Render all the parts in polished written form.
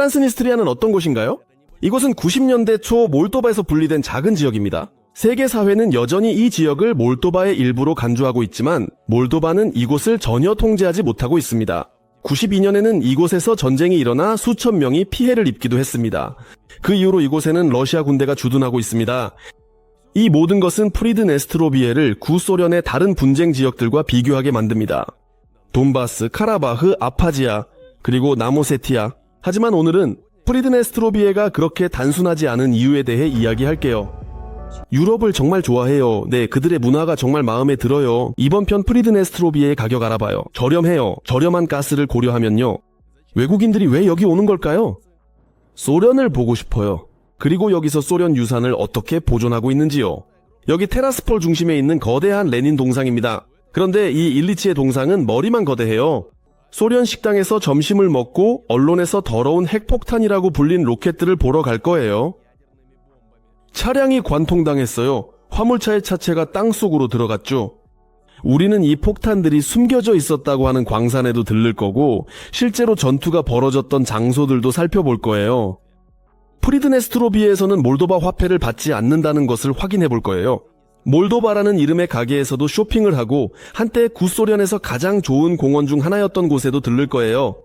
트란스니스트리아는 어떤 곳인가요? 이곳은 90년대 초 몰도바에서 분리된 작은 지역입니다. 세계 사회는 여전히 이 지역을 몰도바의 일부로 간주하고 있지만 몰도바는 이곳을 전혀 통제하지 못하고 있습니다. 92년에는 이곳에서 전쟁이 일어나 수천 명이 피해를 입기도 했습니다. 그 이후로 이곳에는 러시아 군대가 주둔하고 있습니다. 이 모든 것은 프리드네스트로비에를 구소련의 다른 분쟁 지역들과 비교하게 만듭니다. 돈바스, 카라바흐, 아파지아, 그리고 나모세티아. 하지만 오늘은 프리드네스트로비에가 그렇게 단순하지 않은 이유에 대해 이야기할게요. 유럽을 정말 좋아해요. 네, 그들의 문화가 정말 마음에 들어요. 이번 편 프리드네스트로비에의 가격 알아봐요. 저렴해요. 저렴한 가스를 고려하면요. 외국인들이 왜 여기 오는 걸까요? 소련을 보고 싶어요. 그리고 여기서 소련 유산을 어떻게 보존하고 있는지요. 여기 테라스폴 중심에 있는 거대한 레닌 동상입니다. 그런데 이 일리치의 동상은 머리만 거대해요. 소련 식당에서 점심을 먹고 언론에서 더러운 핵폭탄이라고 불린 로켓들을 보러 갈 거예요. 차량이 관통당했어요. 화물차의 차체가 땅속으로 들어갔죠. 우리는 이 폭탄들이 숨겨져 있었다고 하는 광산에도 들를 거고 실제로 전투가 벌어졌던 장소들도 살펴볼 거예요. 프리드네스트로비에에서는 몰도바 화폐를 받지 않는다는 것을 확인해 볼 거예요. 몰도바라는 이름의 가게에서도 쇼핑을 하고 한때 구소련에서 가장 좋은 공원 중 하나였던 곳에도 들를 거예요.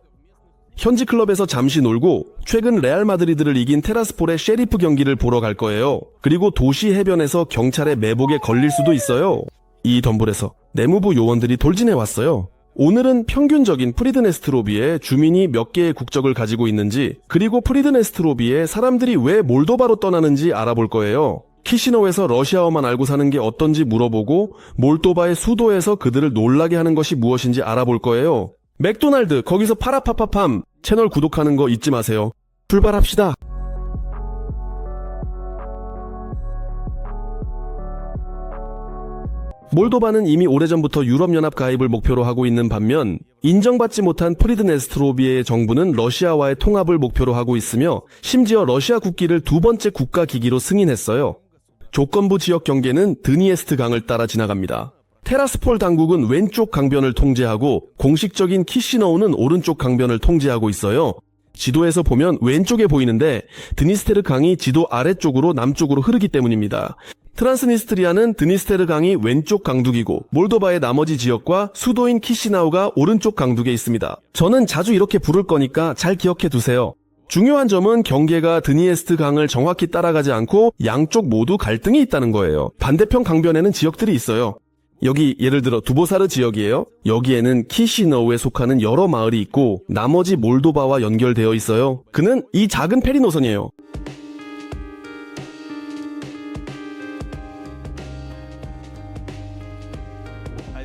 현지 클럽에서 잠시 놀고 최근 레알 마드리드를 이긴 테라스폴의 셰리프 경기를 보러 갈 거예요. 그리고 도시 해변에서 경찰의 매복에 걸릴 수도 있어요. 이 덤불에서 내무부 요원들이 돌진해 왔어요. 오늘은 평균적인 프리드네스트로비에 주민이 몇 개의 국적을 가지고 있는지 그리고 프리드네스트로비에 사람들이 왜 몰도바로 떠나는지 알아볼 거예요. 키시노에서 러시아어만 알고 사는 게 어떤지 물어보고 몰도바의 수도에서 그들을 놀라게 하는 것이 무엇인지 알아볼 거예요. 맥도날드 거기서 파라파파팜 채널 구독하는 거 잊지 마세요. 출발합시다. 몰도바는 이미 오래전부터 유럽연합 가입을 목표로 하고 있는 반면 인정받지 못한 프리드네스트로비에의 정부는 러시아와의 통합을 목표로 하고 있으며 심지어 러시아 국기를 두 번째 국가 기기로 승인했어요. 조건부 지역 경계는 드니에스트 강을 따라 지나갑니다. 테라스폴 당국은 왼쪽 강변을 통제하고 공식적인 키시너우는 오른쪽 강변을 통제하고 있어요. 지도에서 보면 왼쪽에 보이는데 드니스테르 강이 지도 아래쪽으로 남쪽으로 흐르기 때문입니다. 트란스니스트리아는 드니스테르 강이 왼쪽 강둑이고 몰도바의 나머지 지역과 수도인 키시나우가 오른쪽 강둑에 있습니다. 저는 자주 이렇게 부를 거니까 잘 기억해 두세요. 중요한 점은 경계가 드니에스트 강을 정확히 따라가지 않고 양쪽 모두 갈등이 있다는 거예요. 반대편 강변에는 지역들이 있어요. 여기 예를 들어 두보사르 지역이에요. 여기에는 키시너우에 속하는 여러 마을이 있고 나머지 몰도바와 연결되어 있어요. 그는 이 작은 페리 노선이에요.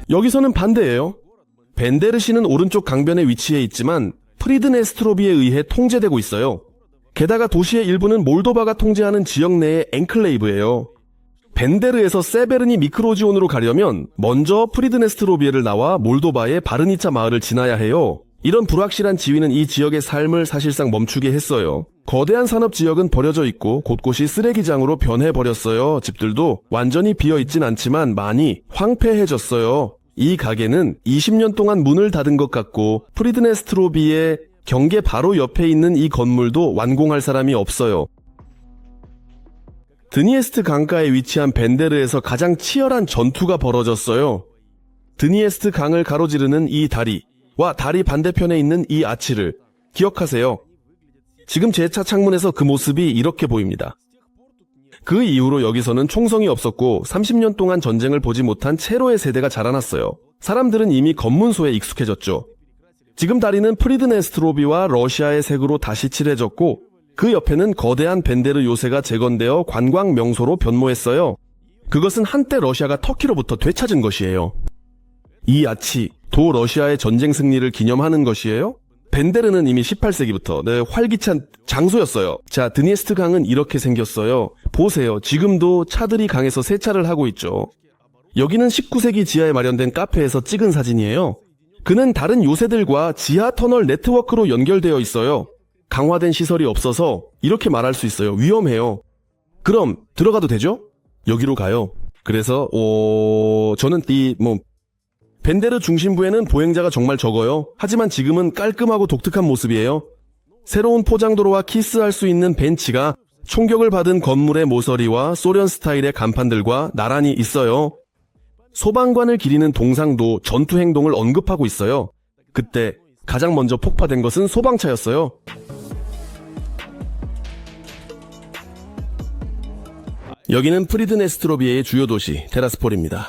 여기서는 반대예요. 벤데르시는 오른쪽 강변에 위치해 있지만 프리드네스트로비에 의해 통제되고 있어요. 게다가 도시의 일부는 몰도바가 통제하는 지역 내의 앵클레이브예요. 벤데르에서 세베르니 미크로지온으로 가려면 먼저 프리드네스트로비에를 나와 몰도바의 바르니차 마을을 지나야 해요. 이런 불확실한 지위는 이 지역의 삶을 사실상 멈추게 했어요. 거대한 산업지역은 버려져 있고 곳곳이 쓰레기장으로 변해버렸어요. 집들도 완전히 비어있진 않지만 많이 황폐해졌어요. 이 가게는 20년 동안 문을 닫은 것 같고 프리드네스트로비에 경계 바로 옆에 있는 이 건물도 완공할 사람이 없어요. 드니에스트 강가에 위치한 벤데르에서 가장 치열한 전투가 벌어졌어요. 드니에스트 강을 가로지르는 이 다리와 다리 반대편에 있는 이 아치를 기억하세요. 지금 제 차 창문에서 그 모습이 이렇게 보입니다. 그 이후로 여기서는 총성이 없었고 30년 동안 전쟁을 보지 못한 체로의 세대가 자라났어요. 사람들은 이미 검문소에 익숙해졌죠. 지금 다리는 프리드네스트로비와 러시아의 색으로 다시 칠해졌고 그 옆에는 거대한 벤데르 요새가 재건되어 관광 명소로 변모했어요. 그것은 한때 러시아가 터키로부터 되찾은 것이에요. 이 아치, 도 러시아의 전쟁 승리를 기념하는 것이에요? 벤데르는 이미 18세기부터 활기찬 장소였어요. 자, 드니에스트 강은 이렇게 생겼어요. 보세요. 지금도 차들이 강에서 세차를 하고 있죠. 여기는 19세기 지하에 마련된 카페에서 찍은 사진이에요. 그는 다른 요새들과 지하 터널 네트워크로 연결되어 있어요. 강화된 시설이 없어서 이렇게 말할 수 있어요. 위험해요. 그럼 들어가도 되죠? 여기로 가요. 그래서 저는 벤데르 중심부에는 보행자가 정말 적어요. 하지만 지금은 깔끔하고 독특한 모습이에요. 새로운 포장도로와 키스할 수 있는 벤치가 총격을 받은 건물의 모서리와 소련 스타일의 간판들과 나란히 있어요. 소방관을 기리는 동상도 전투 행동을 언급하고 있어요. 그때 가장 먼저 폭파된 것은 소방차였어요. 여기는 프리드네스트로비에의 주요 도시 테라스폴입니다.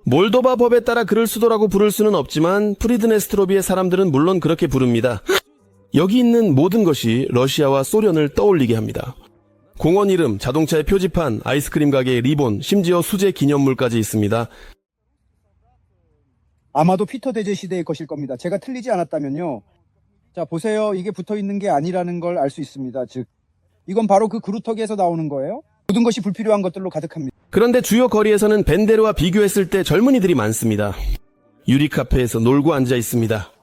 몰도바 법에 따라 그를 수도라고 부를 수는 없지만 프리드네스트로비의 사람들은 물론 그렇게 부릅니다. 여기 있는 모든 것이 러시아와 소련을 떠올리게 합니다. 공원 이름, 자동차의 표지판, 아이스크림 가게의 리본, 심지어 수제 기념물까지 있습니다. 아마도 피터 대제 시대의 것일 겁니다. 제가 틀리지 않았다면요. 자, 보세요. 이게 붙어 있는 게 아니라는 걸 알 수 있습니다. 즉, 이건 바로 그 그루터기에서 나오는 거예요. 모든 것이 불필요한 것들로 가득합니다. 그런데 주요 거리에서는 벤데르와 비교했을 때 젊은이들이 많습니다. 유리카페에서 놀고 앉아 있습니다.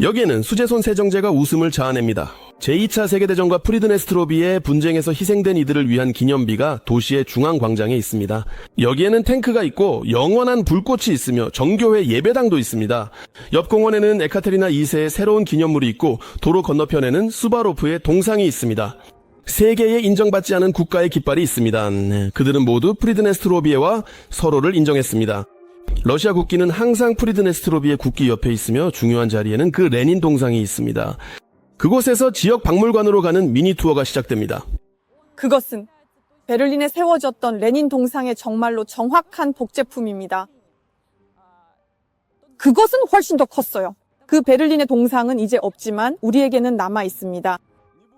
여기에는 수제손 세정제가 웃음을 자아냅니다. 제2차 세계대전과 프리드네스트로비의 분쟁에서 희생된 이들을 위한 기념비가 도시의 중앙광장에 있습니다. 여기에는 탱크가 있고 영원한 불꽃이 있으며 정교회 예배당도 있습니다. 옆 공원에는 에카테리나 2세의 새로운 기념물이 있고 도로 건너편에는 수바로프의 동상이 있습니다. 세계에 인정받지 않은 국가의 깃발이 있습니다. 그들은 모두 프리드네스트로비에와 서로를 인정했습니다. 러시아 국기는 항상 프리드네스트로비의 국기 옆에 있으며 중요한 자리에는 그 레닌 동상이 있습니다. 그곳에서 지역 박물관으로 가는 미니 투어가 시작됩니다. 그것은 베를린에 세워졌던 레닌 동상의 정말로 정확한 복제품입니다. 그것은 훨씬 더 컸어요. 그 베를린의 동상은 이제 없지만 우리에게는 남아 있습니다.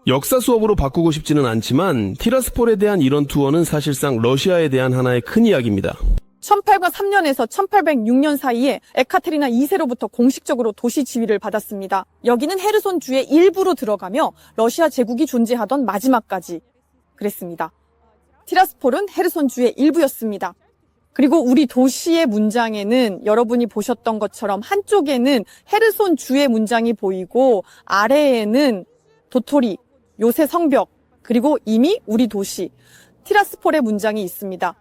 역사 수업으로 바꾸고 싶지는 않지만 티라스폴에 대한 이런 투어는 사실상 러시아에 대한 하나의 큰 이야기입니다. 1803년에서 1806년 사이에 에카테리나 2세로부터 공식적으로 도시 지위를 받았습니다. 여기는 헤르손 주의 일부로 들어가며 러시아 제국이 존재하던 마지막까지 그랬습니다. 티라스폴은 헤르손 주의 일부였습니다. 그리고 우리 도시의 문장에는 여러분이 보셨던 것처럼 한쪽에는 헤르손 주의 문장이 보이고 아래에는 도토리, 요새 성벽, 그리고 이미 우리 도시, 티라스폴의 문장이 있습니다.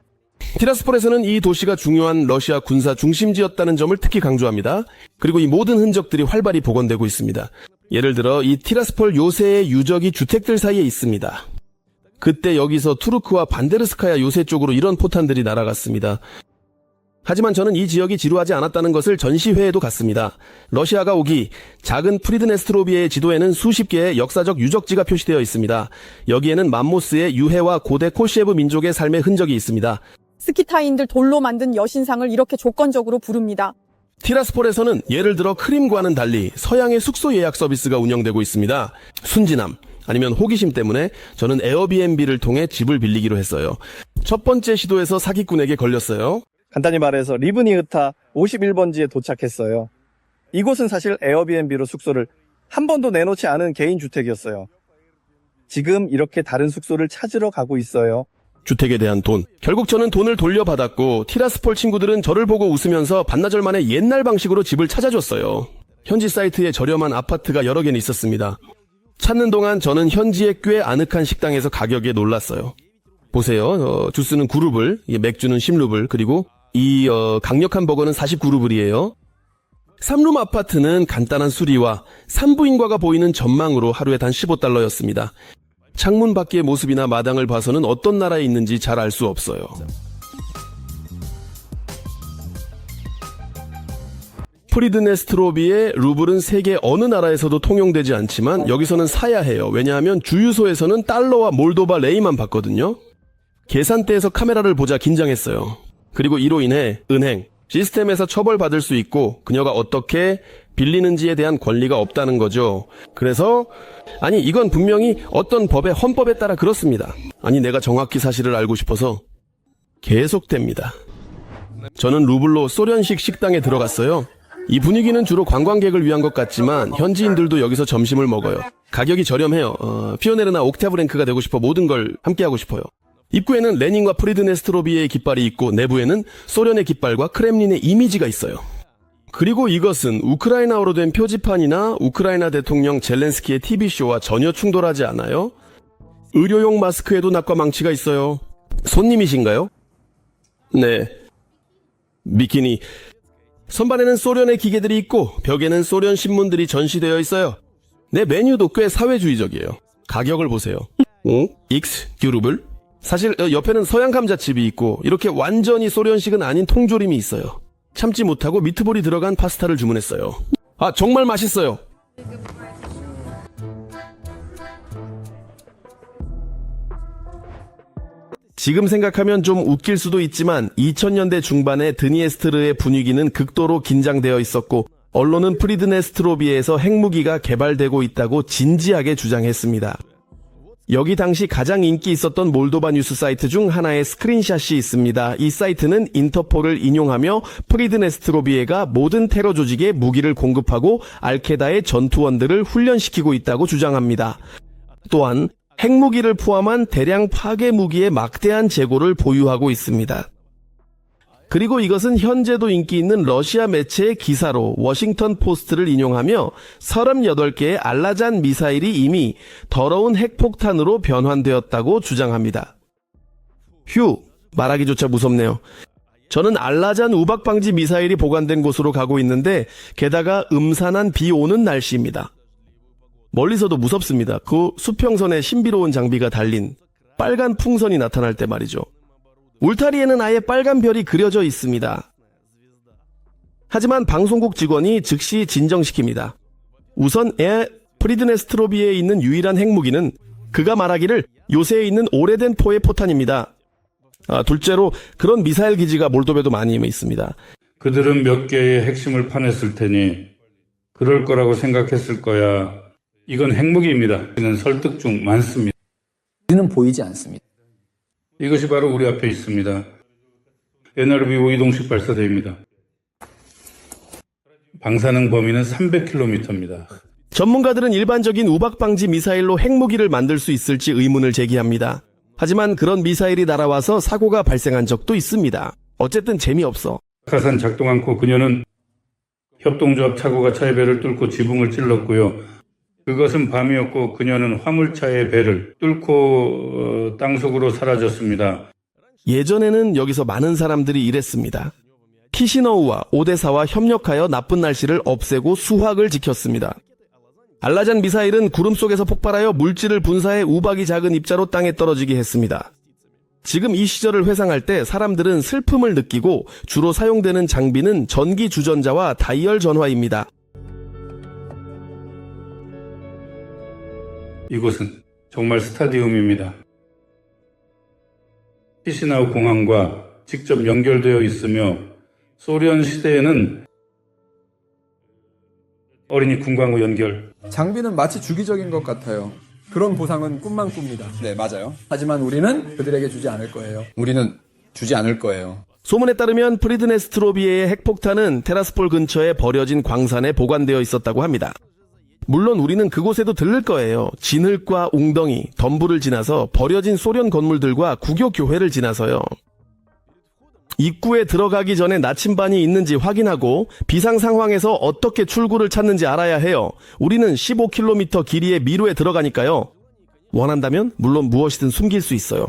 티라스폴에서는 이 도시가 중요한 러시아 군사 중심지였다는 점을 특히 강조합니다. 그리고 이 모든 흔적들이 활발히 복원되고 있습니다. 예를 들어 이 티라스폴 요새의 유적이 주택들 사이에 있습니다. 그때 여기서 투르크와 반데르스카야 요새 쪽으로 이런 포탄들이 날아갔습니다. 하지만 저는 이 지역이 지루하지 않았다는 것을 전시회에도 갔습니다. 러시아가 오기 작은 프리드네스트로비에의 지도에는 수십 개의 역사적 유적지가 표시되어 있습니다. 여기에는 맘모스의 유해와 고대 콜시에브 민족의 삶의 흔적이 있습니다. 스키타이인들 돌로 만든 여신상을 이렇게 조건적으로 부릅니다. 티라스폴에서는 예를 들어 크림과는 달리 서양의 숙소 예약 서비스가 운영되고 있습니다. 순진함 아니면 호기심 때문에 저는 에어비앤비를 통해 집을 빌리기로 했어요. 첫 번째 시도에서 사기꾼에게 걸렸어요. 간단히 말해서 리브니흐타 51번지에 도착했어요. 이곳은 사실 에어비앤비로 숙소를 한 번도 내놓지 않은 개인 주택이었어요. 지금 이렇게 다른 숙소를 찾으러 가고 있어요. 주택에 대한 돈. 결국 저는 돈을 돌려받았고 티라스폴 친구들은 저를 보고 웃으면서 반나절 만에 옛날 방식으로 집을 찾아줬어요. 현지 사이트에 저렴한 아파트가 여러 개는 있었습니다. 찾는 동안 저는 현지의 꽤 아늑한 식당에서 가격에 놀랐어요. 보세요. 주스는 9루블, 맥주는 10루블, 그리고 이 강력한 버거는 49루블이에요. 3룸 아파트는 간단한 수리와 산부인과가 보이는 전망으로 하루에 단 15달러였습니다. 창문 밖의 모습이나 마당을 봐서는 어떤 나라에 있는지 잘 알 수 없어요. 프리드네스트로비의 루블은 세계 어느 나라에서도 통용되지 않지만 여기서는 사야 해요. 왜냐하면 주유소에서는 달러와 몰도바 레이만 받거든요. 계산대에서 카메라를 보자 긴장했어요. 그리고 이로 인해 은행, 시스템에서 처벌받을 수 있고 그녀가 어떻게 빌리는지에 대한 권리가 없다는 거죠. 그래서 아니 이건 분명히 어떤 법의 헌법에 따라 그렇습니다. 아니 내가 정확히 사실을 알고 싶어서 계속됩니다. 저는 루블로 소련식 식당에 들어갔어요. 이 분위기는 주로 관광객을 위한 것 같지만 현지인들도 여기서 점심을 먹어요. 가격이 저렴해요. 피오네르나 옥타브랭크가 되고 싶어 모든 걸 함께하고 싶어요. 입구에는 레닌과 프리드네스트로비에의 깃발이 있고 내부에는 소련의 깃발과 크렘린의 이미지가 있어요. 그리고 이것은 우크라이나어로 된 표지판이나 우크라이나 대통령 젤렌스키의 TV쇼와 전혀 충돌하지 않아요. 의료용 마스크에도 낙과 망치가 있어요. 손님이신가요? 네. 비키니. 선반에는 소련의 기계들이 있고 벽에는 소련 신문들이 전시되어 있어요. 내 메뉴도 꽤 사회주의적이에요. 가격을 보세요. X 유루블? 사실 옆에는 서양 감자칩이 있고 이렇게 완전히 소련식은 아닌 통조림이 있어요. 참지 못하고 미트볼이 들어간 파스타를 주문했어요. 아, 정말 맛있어요. 지금 생각하면 좀 웃길 수도 있지만 2000년대 중반에 드니에스트르의 분위기는 극도로 긴장되어 있었고 언론은 프리드네스트로비에서 핵무기가 개발되고 있다고 진지하게 주장했습니다. 여기 당시 가장 인기 있었던 몰도바 뉴스 사이트 중 하나의 스크린샷이 있습니다. 이 사이트는 인터폴을 인용하며 프리드네스트로비에가 모든 테러 조직에 무기를 공급하고 알케다의 전투원들을 훈련시키고 있다고 주장합니다. 또한 핵무기를 포함한 대량 파괴 무기의 막대한 재고를 보유하고 있습니다. 그리고 이것은 현재도 인기 있는 러시아 매체의 기사로 워싱턴 포스트를 인용하며 38개의 알라잔 미사일이 이미 더러운 핵폭탄으로 변환되었다고 주장합니다. 휴, 말하기조차 무섭네요. 저는 알라잔 우박 방지 미사일이 보관된 곳으로 가고 있는데 게다가 음산한 비 오는 날씨입니다. 멀리서도 무섭습니다. 그 수평선에 신비로운 장비가 달린 빨간 풍선이 나타날 때 말이죠. 울타리에는 아예 빨간 별이 그려져 있습니다. 하지만 방송국 직원이 즉시 진정시킵니다. 우선 프리드네스트로비에 있는 유일한 핵무기는 그가 말하기를 요새에 있는 오래된 포의 포탄입니다. 둘째로 그런 미사일 기지가 몰도베도 많이 있습니다. 그들은 몇 개의 핵심을 파냈을 테니 그럴 거라고 생각했을 거야. 이건 핵무기입니다. 이는 설득 중 많습니다. 우리는 보이지 않습니다. 이것이 바로 우리 앞에 있습니다. NRB-5 이동식 발사대입니다. 방사능 범위는 300km입니다. 전문가들은 일반적인 우박 방지 미사일로 핵무기를 만들 수 있을지 의문을 제기합니다. 하지만 그런 미사일이 날아와서 사고가 발생한 적도 있습니다. 어쨌든 재미없어. 가산 작동 않고 그녀는 협동조합 차고가 차의 배를 뚫고 지붕을 찔렀고요. 그것은 밤이었고 그녀는 화물차의 배를 뚫고 땅속으로 사라졌습니다. 예전에는 여기서 많은 사람들이 일했습니다. 키시너우와 오데사와 협력하여 나쁜 날씨를 없애고 수확을 지켰습니다. 알라잔 미사일은 구름 속에서 폭발하여 물질을 분사해 우박이 작은 입자로 땅에 떨어지게 했습니다. 지금 이 시절을 회상할 때 사람들은 슬픔을 느끼고 주로 사용되는 장비는 전기 주전자와 다이얼 전화입니다. 이곳은 정말 스타디움입니다. 키시나우 공항과 직접 연결되어 있으며 소련 시대에는 어린이 군광구 연결. 장비는 마치 주기적인 것 같아요. 그런 보상은 꿈만 꿉니다. 네, 맞아요. 하지만 우리는 그들에게 주지 않을 거예요. 우리는 주지 않을 거예요. 소문에 따르면 프리드네스트로비에의 핵폭탄은 테라스폴 근처에 버려진 광산에 보관되어 있었다고 합니다. 물론 우리는 그곳에도 들를 거예요. 진흙과 웅덩이, 덤불을 지나서 버려진 소련 건물들과 구교 교회를 지나서요. 입구에 들어가기 전에 나침반이 있는지 확인하고 비상 상황에서 어떻게 출구를 찾는지 알아야 해요. 우리는 15km 길이의 미로에 들어가니까요. 원한다면 물론 무엇이든 숨길 수 있어요.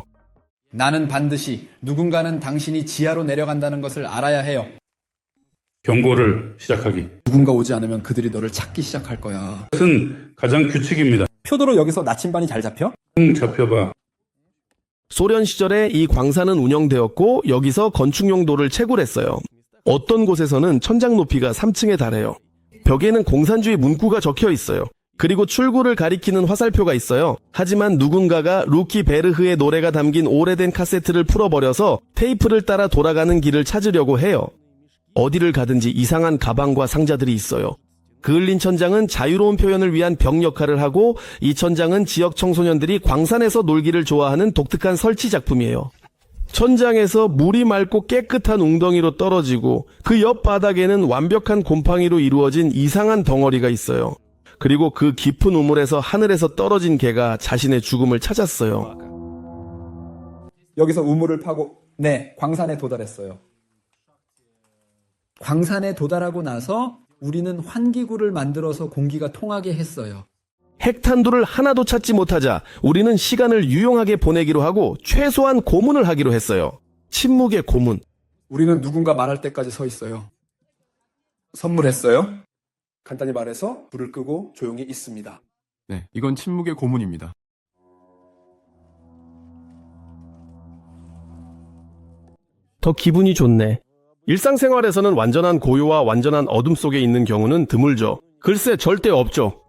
나는 반드시 누군가는 당신이 지하로 내려간다는 것을 알아야 해요. 경고를 시작하기. 누군가 오지 않으면 그들이 너를 찾기 시작할 거야. 그것은 가장 규칙입니다. 표도로 여기서 나침반이 잘 잡혀? 잡혀봐. 소련 시절에 이 광산은 운영되었고 여기서 건축 용도를 채굴했어요. 어떤 곳에서는 천장 높이가 3층에 달해요. 벽에는 공산주의 문구가 적혀 있어요. 그리고 출구를 가리키는 화살표가 있어요. 하지만 누군가가 루키 베르흐의 노래가 담긴 오래된 카세트를 풀어버려서 테이프를 따라 돌아가는 길을 찾으려고 해요. 어디를 가든지 이상한 가방과 상자들이 있어요. 그을린 천장은 자유로운 표현을 위한 벽 역할을 하고 이 천장은 지역 청소년들이 광산에서 놀기를 좋아하는 독특한 설치 작품이에요. 천장에서 물이 맑고 깨끗한 웅덩이로 떨어지고 그 옆 바닥에는 완벽한 곰팡이로 이루어진 이상한 덩어리가 있어요. 그리고 그 깊은 우물에서 하늘에서 떨어진 개가 자신의 죽음을 찾았어요. 여기서 우물을 파고 네, 광산에 도달했어요. 광산에 도달하고 나서 우리는 환기구를 만들어서 공기가 통하게 했어요. 핵탄두를 하나도 찾지 못하자 우리는 시간을 유용하게 보내기로 하고 최소한 고문을 하기로 했어요. 침묵의 고문. 우리는 누군가 말할 때까지 서 있어요. 선물했어요? 간단히 말해서 불을 끄고 조용히 있습니다. 네, 이건 침묵의 고문입니다. 더 기분이 좋네. 일상생활에서는 완전한 고요와 완전한 어둠 속에 있는 경우는 드물죠. 글쎄 절대 없죠.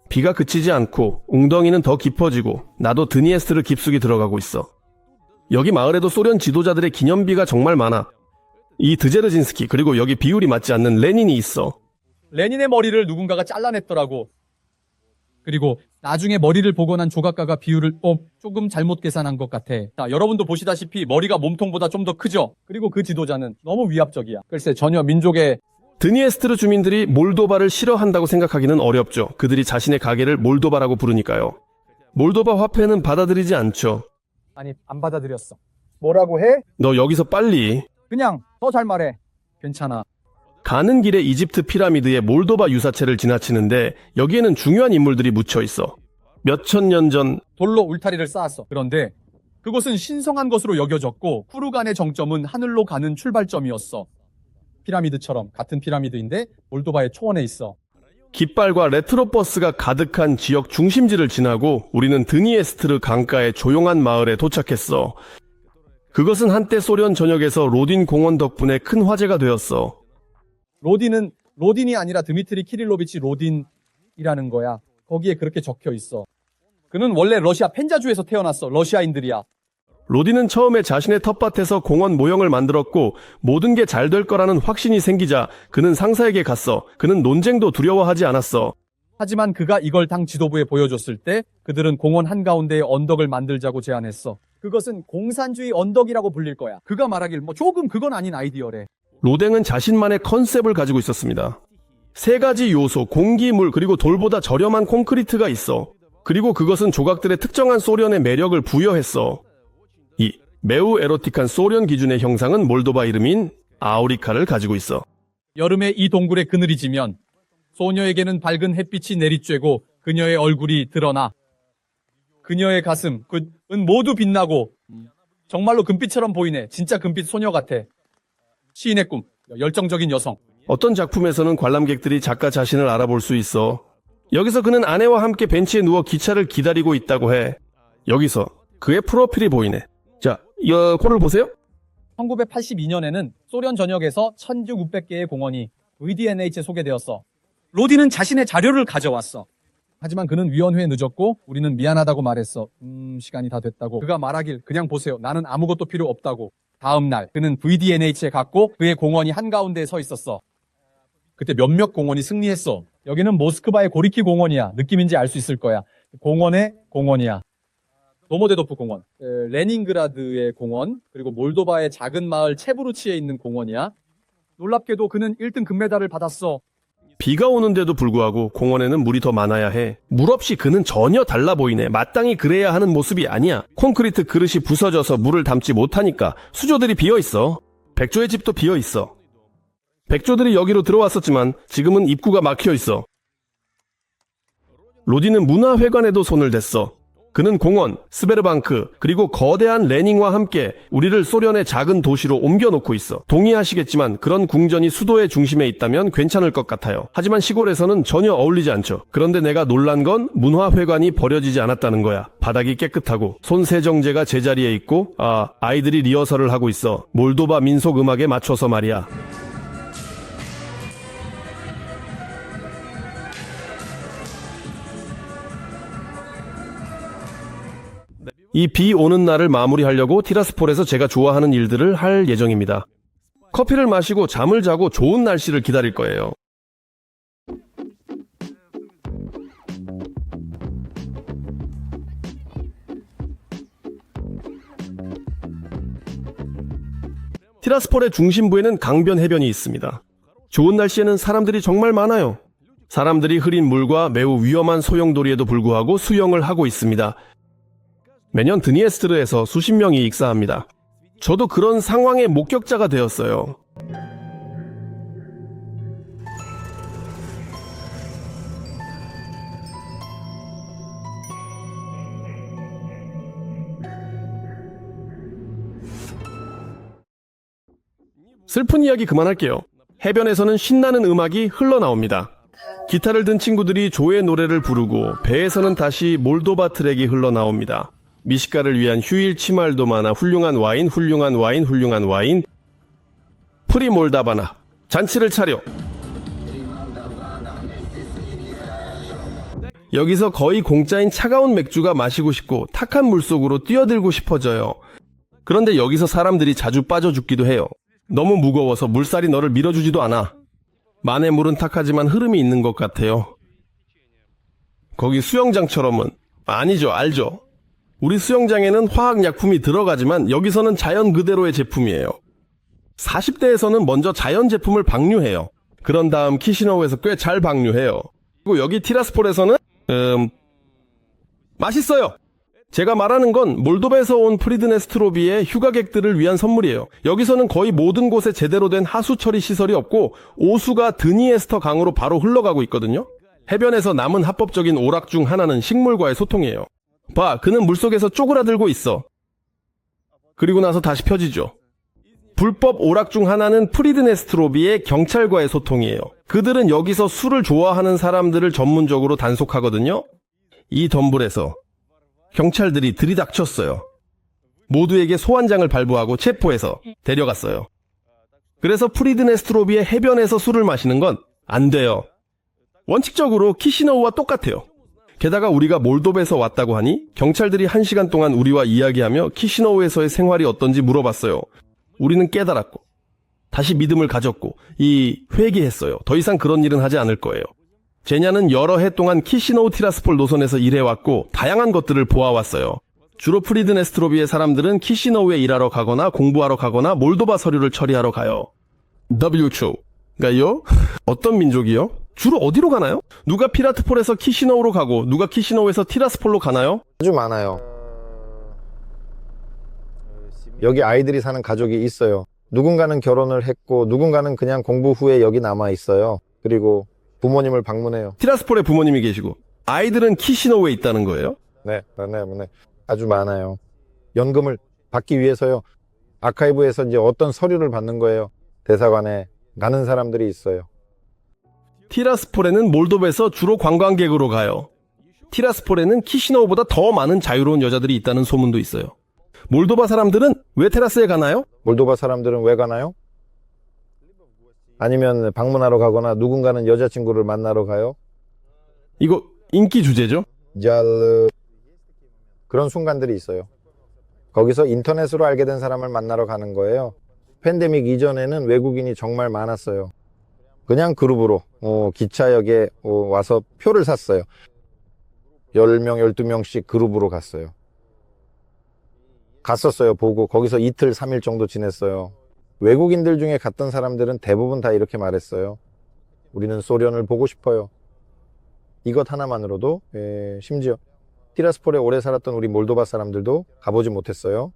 비가 그치지 않고 웅덩이는 더 깊어지고 나도 드니에스트르 깊숙이 들어가고 있어. 여기 마을에도 소련 지도자들의 기념비가 정말 많아. 이 드제르진스키 그리고 여기 비율이 맞지 않는 레닌이 있어. 레닌의 머리를 누군가가 잘라냈더라고. 그리고 나중에 머리를 복원한 조각가가 비율을 조금 잘못 계산한 것 같아. 자, 여러분도 보시다시피 머리가 몸통보다 좀 더 크죠? 그리고 그 지도자는 너무 위압적이야. 글쎄 전혀 민족의 드니에스트르 주민들이 몰도바를 싫어한다고 생각하기는 어렵죠. 그들이 자신의 가게를 몰도바라고 부르니까요. 몰도바 화폐는 받아들이지 않죠. 아니 안 받아들였어. 뭐라고 해? 너 여기서 빨리. 그냥 더 잘 말해. 괜찮아. 가는 길에 이집트 피라미드의 몰도바 유사체를 지나치는데 여기에는 중요한 인물들이 묻혀 있어. 몇천 년 전 돌로 울타리를 쌓았어. 그런데 그곳은 신성한 것으로 여겨졌고 후르간의 정점은 하늘로 가는 출발점이었어. 피라미드처럼 같은 피라미드인데 몰도바의 초원에 있어. 깃발과 레트로버스가 가득한 지역 중심지를 지나고 우리는 드니에스트르 강가의 조용한 마을에 도착했어. 그것은 한때 소련 전역에서 로딘 공원 덕분에 큰 화제가 되었어. 로딘이 아니라 드미트리 키릴로비치 로딘이라는 거야. 거기에 그렇게 적혀 있어. 그는 원래 러시아 펜자주에서 태어났어. 러시아인들이야. 로딘은 처음에 자신의 텃밭에서 공원 모형을 만들었고 모든 게 잘 될 거라는 확신이 생기자 그는 상사에게 갔어. 그는 논쟁도 두려워하지 않았어. 하지만 그가 이걸 당 지도부에 보여줬을 때 그들은 공원 한가운데에 언덕을 만들자고 제안했어. 그것은 공산주의 언덕이라고 불릴 거야. 그가 말하길 조금 그건 아닌 아이디어래. 로댕은 자신만의 컨셉을 가지고 있었습니다. 세 가지 요소, 공기, 물, 그리고 돌보다 저렴한 콘크리트가 있어. 그리고 그것은 조각들의 특정한 소련의 매력을 부여했어. 이 매우 에로틱한 소련 기준의 형상은 몰도바 이름인 아우리카를 가지고 있어. 여름에 이 동굴에 그늘이 지면 소녀에게는 밝은 햇빛이 내리쬐고 그녀의 얼굴이 드러나. 그녀의 가슴, 은 모두 빛나고 정말로 금빛처럼 보이네. 진짜 금빛 소녀 같아. 시인의 꿈, 열정적인 여성. 어떤 작품에서는 관람객들이 작가 자신을 알아볼 수 있어. 여기서 그는 아내와 함께 벤치에 누워 기차를 기다리고 있다고 해. 여기서 그의 프로필이 보이네. 자, 이 코를 보세요. 1982년에는 소련 전역에서 1600개의 공원이 VDNH에 소개되었어. 로딘은 자신의 자료를 가져왔어. 하지만 그는 위원회에 늦었고 우리는 미안하다고 말했어. 시간이 다 됐다고. 그가 말하길 그냥 보세요. 나는 아무것도 필요 없다고. 다음 날 그는 VDNH에 갔고 그의 공원이 한가운데에 서 있었어. 그때 몇몇 공원이 승리했어. 여기는 모스크바의 고리키 공원이야. 느낌인지 알 수 있을 거야. 공원의 공원이야. 도모데도프 공원, 레닌그라드의 공원, 그리고 몰도바의 작은 마을 체브루치에 있는 공원이야. 놀랍게도 그는 1등 금메달을 받았어. 비가 오는데도 불구하고 공원에는 물이 더 많아야 해. 물 없이 그는 전혀 달라 보이네. 마땅히 그래야 하는 모습이 아니야. 콘크리트 그릇이 부서져서 물을 담지 못하니까 수조들이 비어있어. 백조의 집도 비어있어. 백조들이 여기로 들어왔었지만 지금은 입구가 막혀있어. 로딘은 문화회관에도 손을 댔어. 그는 공원, 스베르방크, 그리고 거대한 레닌과 함께 우리를 소련의 작은 도시로 옮겨놓고 있어. 동의하시겠지만 그런 궁전이 수도의 중심에 있다면 괜찮을 것 같아요. 하지만 시골에서는 전혀 어울리지 않죠. 그런데 내가 놀란 건 문화회관이 버려지지 않았다는 거야. 바닥이 깨끗하고 손세정제가 제자리에 있고 아이들이 리허설을 하고 있어. 몰도바 민속 음악에 맞춰서 말이야. 이 비 오는 날을 마무리하려고 티라스폴에서 제가 좋아하는 일들을 할 예정입니다. 커피를 마시고 잠을 자고 좋은 날씨를 기다릴 거예요. 티라스폴의 중심부에는 강변 해변이 있습니다. 좋은 날씨에는 사람들이 정말 많아요. 사람들이 흐린 물과 매우 위험한 소용돌이에도 불구하고 수영을 하고 있습니다. 매년 드니에스트르에서 수십 명이 익사합니다. 저도 그런 상황의 목격자가 되었어요. 슬픈 이야기 그만할게요. 해변에서는 신나는 음악이 흘러나옵니다. 기타를 든 친구들이 조의 노래를 부르고 배에서는 다시 몰도바 트랙이 흘러나옵니다. 미식가를 위한 휴일 치말도 많아 훌륭한 와인, 훌륭한 와인, 훌륭한 와인. 프리 몰다바나 잔치를 차려. 여기서 거의 공짜인 차가운 맥주가 마시고 싶고 탁한 물속으로 뛰어들고 싶어져요. 그런데 여기서 사람들이 자주 빠져 죽기도 해요. 너무 무거워서 물살이 너를 밀어주지도 않아. 만의 물은 탁하지만 흐름이 있는 것 같아요. 거기 수영장처럼은 아니죠, 알죠? 우리 수영장에는 화학약품이 들어가지만 여기서는 자연 그대로의 제품이에요. 40대에서는 먼저 자연 제품을 방류해요. 그런 다음 키시너우에서 꽤 잘 방류해요. 그리고 여기 티라스폴에서는 맛있어요. 제가 말하는 건 몰도바에서 온 프리드네스트로비의 휴가객들을 위한 선물이에요. 여기서는 거의 모든 곳에 제대로 된 하수 처리 시설이 없고 오수가 드니에스터 강으로 바로 흘러가고 있거든요. 해변에서 남은 합법적인 오락 중 하나는 식물과의 소통이에요. 봐, 그는 물속에서 쪼그라들고 있어. 그리고 나서 다시 펴지죠. 불법 오락 중 하나는 프리드네스트로비의 경찰과의 소통이에요. 그들은 여기서 술을 좋아하는 사람들을 전문적으로 단속하거든요. 이 덤불에서 경찰들이 들이닥쳤어요. 모두에게 소환장을 발부하고 체포해서 데려갔어요. 그래서 프리드네스트로비의 해변에서 술을 마시는 건 안 돼요. 원칙적으로 키시너우와 똑같아요. 게다가 우리가 몰도바에서 왔다고 하니 경찰들이 1시간 동안 우리와 이야기하며 키시너우에서의 생활이 어떤지 물어봤어요. 우리는 깨달았고 다시 믿음을 가졌고 회개했어요. 더 이상 그런 일은 하지 않을 거예요. 제냐는 여러 해 동안 키시노우 티라스폴 노선에서 일해왔고 다양한 것들을 보아왔어요. 주로 프리드네스트로비의 사람들은 키시노우에 일하러 가거나 공부하러 가거나 몰도바 서류를 처리하러 가요. WHO가요? 어떤 민족이요? 주로 어디로 가나요? 누가 피라트폴에서 키시노우로 가고 누가 키시노우에서 티라스폴로 가나요? 아주 많아요. 여기 아이들이 사는 가족이 있어요. 누군가는 결혼을 했고 누군가는 그냥 공부 후에 여기 남아 있어요. 그리고 부모님을 방문해요. 티라스폴에 부모님이 계시고 아이들은 키시노우에 있다는 거예요? 네. 아주 많아요. 연금을 받기 위해서요. 아카이브에서 이제 어떤 서류를 받는 거예요. 대사관에 가는 사람들이 있어요. 티라스폴에는 몰도바에서 주로 관광객으로 가요. 티라스폴에는 키시노우보다 더 많은 자유로운 여자들이 있다는 소문도 있어요. 몰도바 사람들은 왜 테라스에 가나요? 몰도바 사람들은 왜 가나요? 아니면 방문하러 가거나 누군가는 여자친구를 만나러 가요? 이거 인기 주제죠? 그런 순간들이 있어요. 거기서 인터넷으로 알게 된 사람을 만나러 가는 거예요. 팬데믹 이전에는 외국인이 정말 많았어요. 그냥 그룹으로 기차역에 와서 표를 샀어요. 10명, 12명씩 그룹으로 갔어요. 갔었어요. 보고 거기서 이틀, 3일 정도 지냈어요. 외국인들 중에 갔던 사람들은 대부분 다 이렇게 말했어요. 우리는 소련을 보고 싶어요. 이것 하나만으로도 심지어 티라스폴에 오래 살았던 우리 몰도바 사람들도 가보지 못했어요.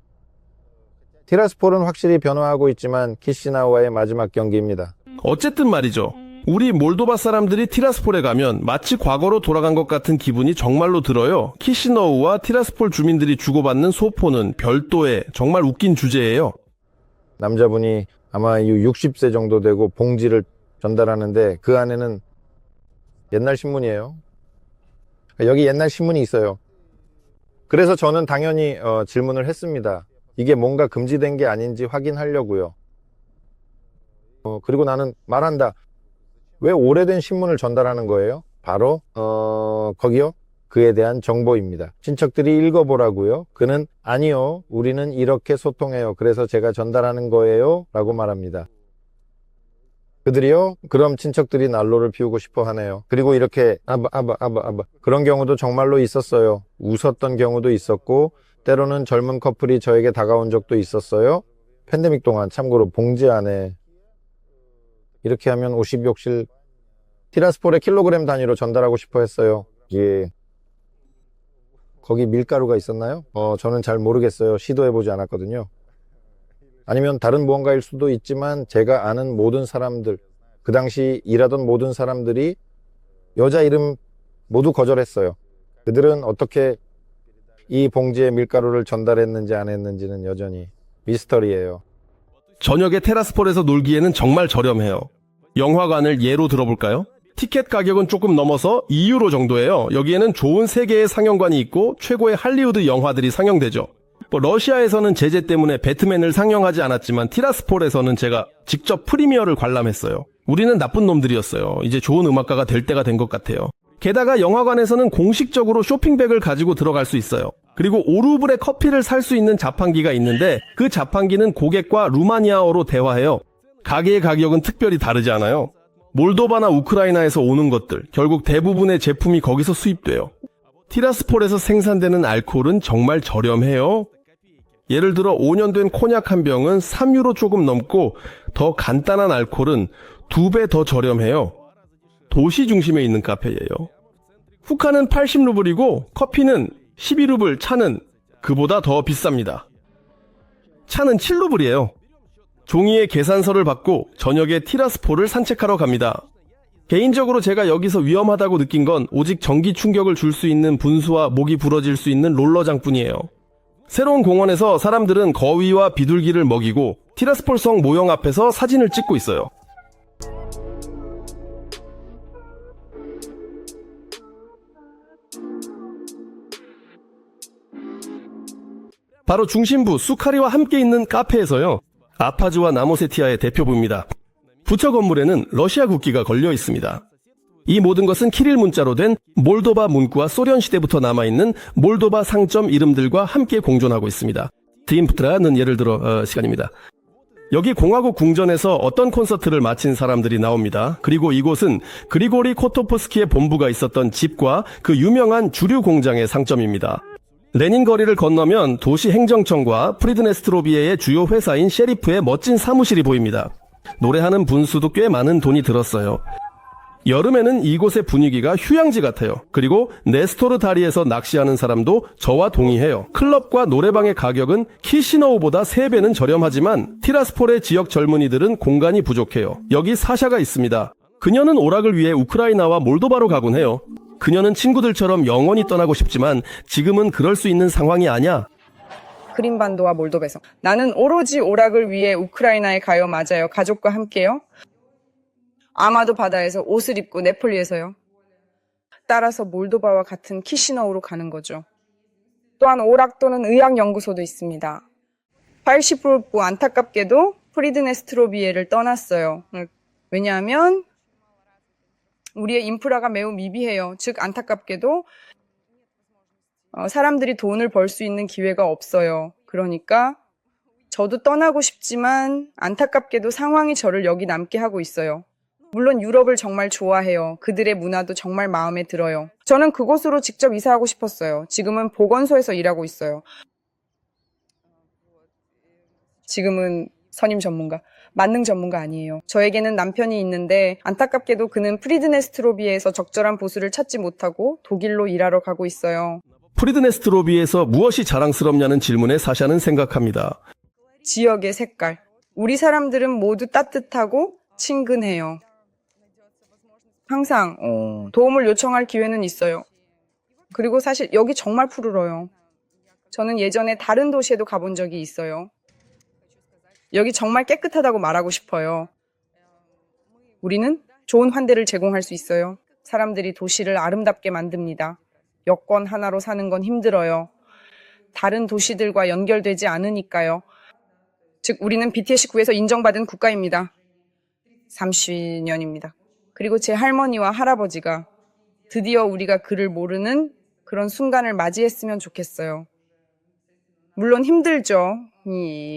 티라스폴은 확실히 변화하고 있지만 키시나우와의 마지막 경기입니다. 어쨌든 말이죠. 우리 몰도바 사람들이 티라스폴에 가면 마치 과거로 돌아간 것 같은 기분이 정말로 들어요. 키시너우와 티라스폴 주민들이 주고받는 소포는 별도의 정말 웃긴 주제예요. 남자분이 아마 60세 정도 되고 봉지를 전달하는데 그 안에는 옛날 신문이에요. 여기 옛날 신문이 있어요. 그래서 저는 당연히 질문을 했습니다. 이게 뭔가 금지된 게 아닌지 확인하려고요. 그리고 나는 말한다. 왜 오래된 신문을 전달하는 거예요? 바로 거기요. 그에 대한 정보입니다. 친척들이 읽어보라고요. 그는 아니요. 우리는 이렇게 소통해요. 그래서 제가 전달하는 거예요. 라고 말합니다. 그들이요. 그럼 친척들이 난로를 피우고 싶어 하네요. 그리고 이렇게 그런 경우도 정말로 있었어요. 웃었던 경우도 있었고 때로는 젊은 커플이 저에게 다가온 적도 있었어요. 팬데믹 동안 참고로 봉지 안에 이렇게 하면 50욕실 티라스폴에 킬로그램 단위로 전달하고 싶어 했어요. 예. 거기 밀가루가 있었나요? 저는 잘 모르겠어요. 시도해보지 않았거든요. 아니면 다른 무언가일 수도 있지만 제가 아는 모든 사람들, 그 당시 일하던 모든 사람들이 여자 이름 모두 거절했어요. 그들은 어떻게 이 봉지에 밀가루를 전달했는지 안 했는지는 여전히 미스터리예요. 저녁에 테라스폴에서 놀기에는 정말 저렴해요. 영화관을 예로 들어볼까요? 티켓 가격은 조금 넘어서 2유로 정도예요. 여기에는 좋은 3개의 상영관이 있고 최고의 할리우드 영화들이 상영되죠. 러시아에서는 제재 때문에 배트맨을 상영하지 않았지만 티라스폴에서는 제가 직접 프리미어를 관람했어요. 우리는 나쁜 놈들이었어요. 이제 좋은 음악가가 될 때가 된 것 같아요. 게다가 영화관에서는 공식적으로 쇼핑백을 가지고 들어갈 수 있어요. 그리고 오루블에 커피를 살 수 있는 자판기가 있는데 그 자판기는 고객과 루마니아어로 대화해요. 가게의 가격은 특별히 다르지 않아요. 몰도바나 우크라이나에서 오는 것들, 결국 대부분의 제품이 거기서 수입돼요. 티라스폴에서 생산되는 알코올은 정말 저렴해요. 예를 들어 5년 된 코냑 한 병은 3유로 조금 넘고 더 간단한 알코올은 2배 더 저렴해요. 도시 중심에 있는 카페예요. 후카는 80루블이고 커피는 12루블, 차는 그보다 더 비쌉니다. 차는 7루블이에요. 종이에 계산서를 받고 저녁에 티라스폴을 산책하러 갑니다. 개인적으로 제가 여기서 위험하다고 느낀 건 오직 전기 충격을 줄 수 있는 분수와 목이 부러질 수 있는 롤러장뿐이에요. 새로운 공원에서 사람들은 거위와 비둘기를 먹이고 티라스폴 성 모형 앞에서 사진을 찍고 있어요. 바로 중심부 수카리와 함께 있는 카페에서요. 아파즈와 나모세티아의 대표부입니다. 부처 건물에는 러시아 국기가 걸려 있습니다. 이 모든 것은 키릴 문자로 된 몰도바 문구와 소련 시대부터 남아있는 몰도바 상점 이름들과 함께 공존하고 있습니다. 드임프트라는 예를 들어 시간입니다. 여기 공화국 궁전에서 어떤 콘서트를 마친 사람들이 나옵니다. 그리고 이곳은 그리고리 코토프스키의 본부가 있었던 집과 그 유명한 주류 공장의 상점입니다. 레닌 거리를 건너면 도시 행정청과 프리드네스트로비에의 주요 회사인 셰리프의 멋진 사무실이 보입니다. 노래하는 분수도 꽤 많은 돈이 들었어요. 여름에는 이곳의 분위기가 휴양지 같아요. 그리고 네스토르 다리에서 낚시하는 사람도 저와 동의해요. 클럽과 노래방의 가격은 키시너우보다 3배는 저렴하지만 티라스폴의 지역 젊은이들은 공간이 부족해요. 여기 사샤가 있습니다. 그녀는 오락을 위해 우크라이나와 몰도바로 가곤 해요. 그녀는 친구들처럼 영원히 떠나고 싶지만 지금은 그럴 수 있는 상황이 아니야. 크림반도와 몰도베성. 나는 오로지 오락을 위해 우크라이나에 가요. 맞아요. 가족과 함께요. 아마도 바다에서 옷을 입고 네폴리에서요. 따라서 몰도바와 같은 키시너우로 가는 거죠. 또한 오락 또는 의학연구소도 있습니다. 80% 안타깝게도 프리드네스트로비에를 떠났어요. 왜냐하면 우리의 인프라가 매우 미비해요. 즉 안타깝게도 사람들이 돈을 벌 수 있는 기회가 없어요. 그러니까 저도 떠나고 싶지만 안타깝게도 상황이 저를 여기 남게 하고 있어요. 물론 유럽을 정말 좋아해요. 그들의 문화도 정말 마음에 들어요. 저는 그곳으로 직접 이사하고 싶었어요. 지금은 보건소에서 일하고 있어요. 지금은 선임 전문가, 만능 전문가 아니에요. 저에게는 남편이 있는데 안타깝게도 그는 프리드네스트로비에서 적절한 보수를 찾지 못하고 독일로 일하러 가고 있어요. 프리드네스트로비에서 무엇이 자랑스럽냐는 질문에 사샤는 생각합니다. 지역의 색깔. 우리 사람들은 모두 따뜻하고 친근해요. 항상 도움을 요청할 기회는 있어요. 그리고 사실 여기 정말 푸르러요. 저는 예전에 다른 도시에도 가본 적이 있어요. 여기 정말 깨끗하다고 말하고 싶어요. 우리는 좋은 환대를 제공할 수 있어요. 사람들이 도시를 아름답게 만듭니다. 여권 하나로 사는 건 힘들어요. 다른 도시들과 연결되지 않으니까요. 즉 우리는 BTS9에서 인정받은 국가입니다. 30년입니다. 그리고 제 할머니와 할아버지가 드디어 우리가 그를 모르는 그런 순간을 맞이했으면 좋겠어요. 물론 힘들죠.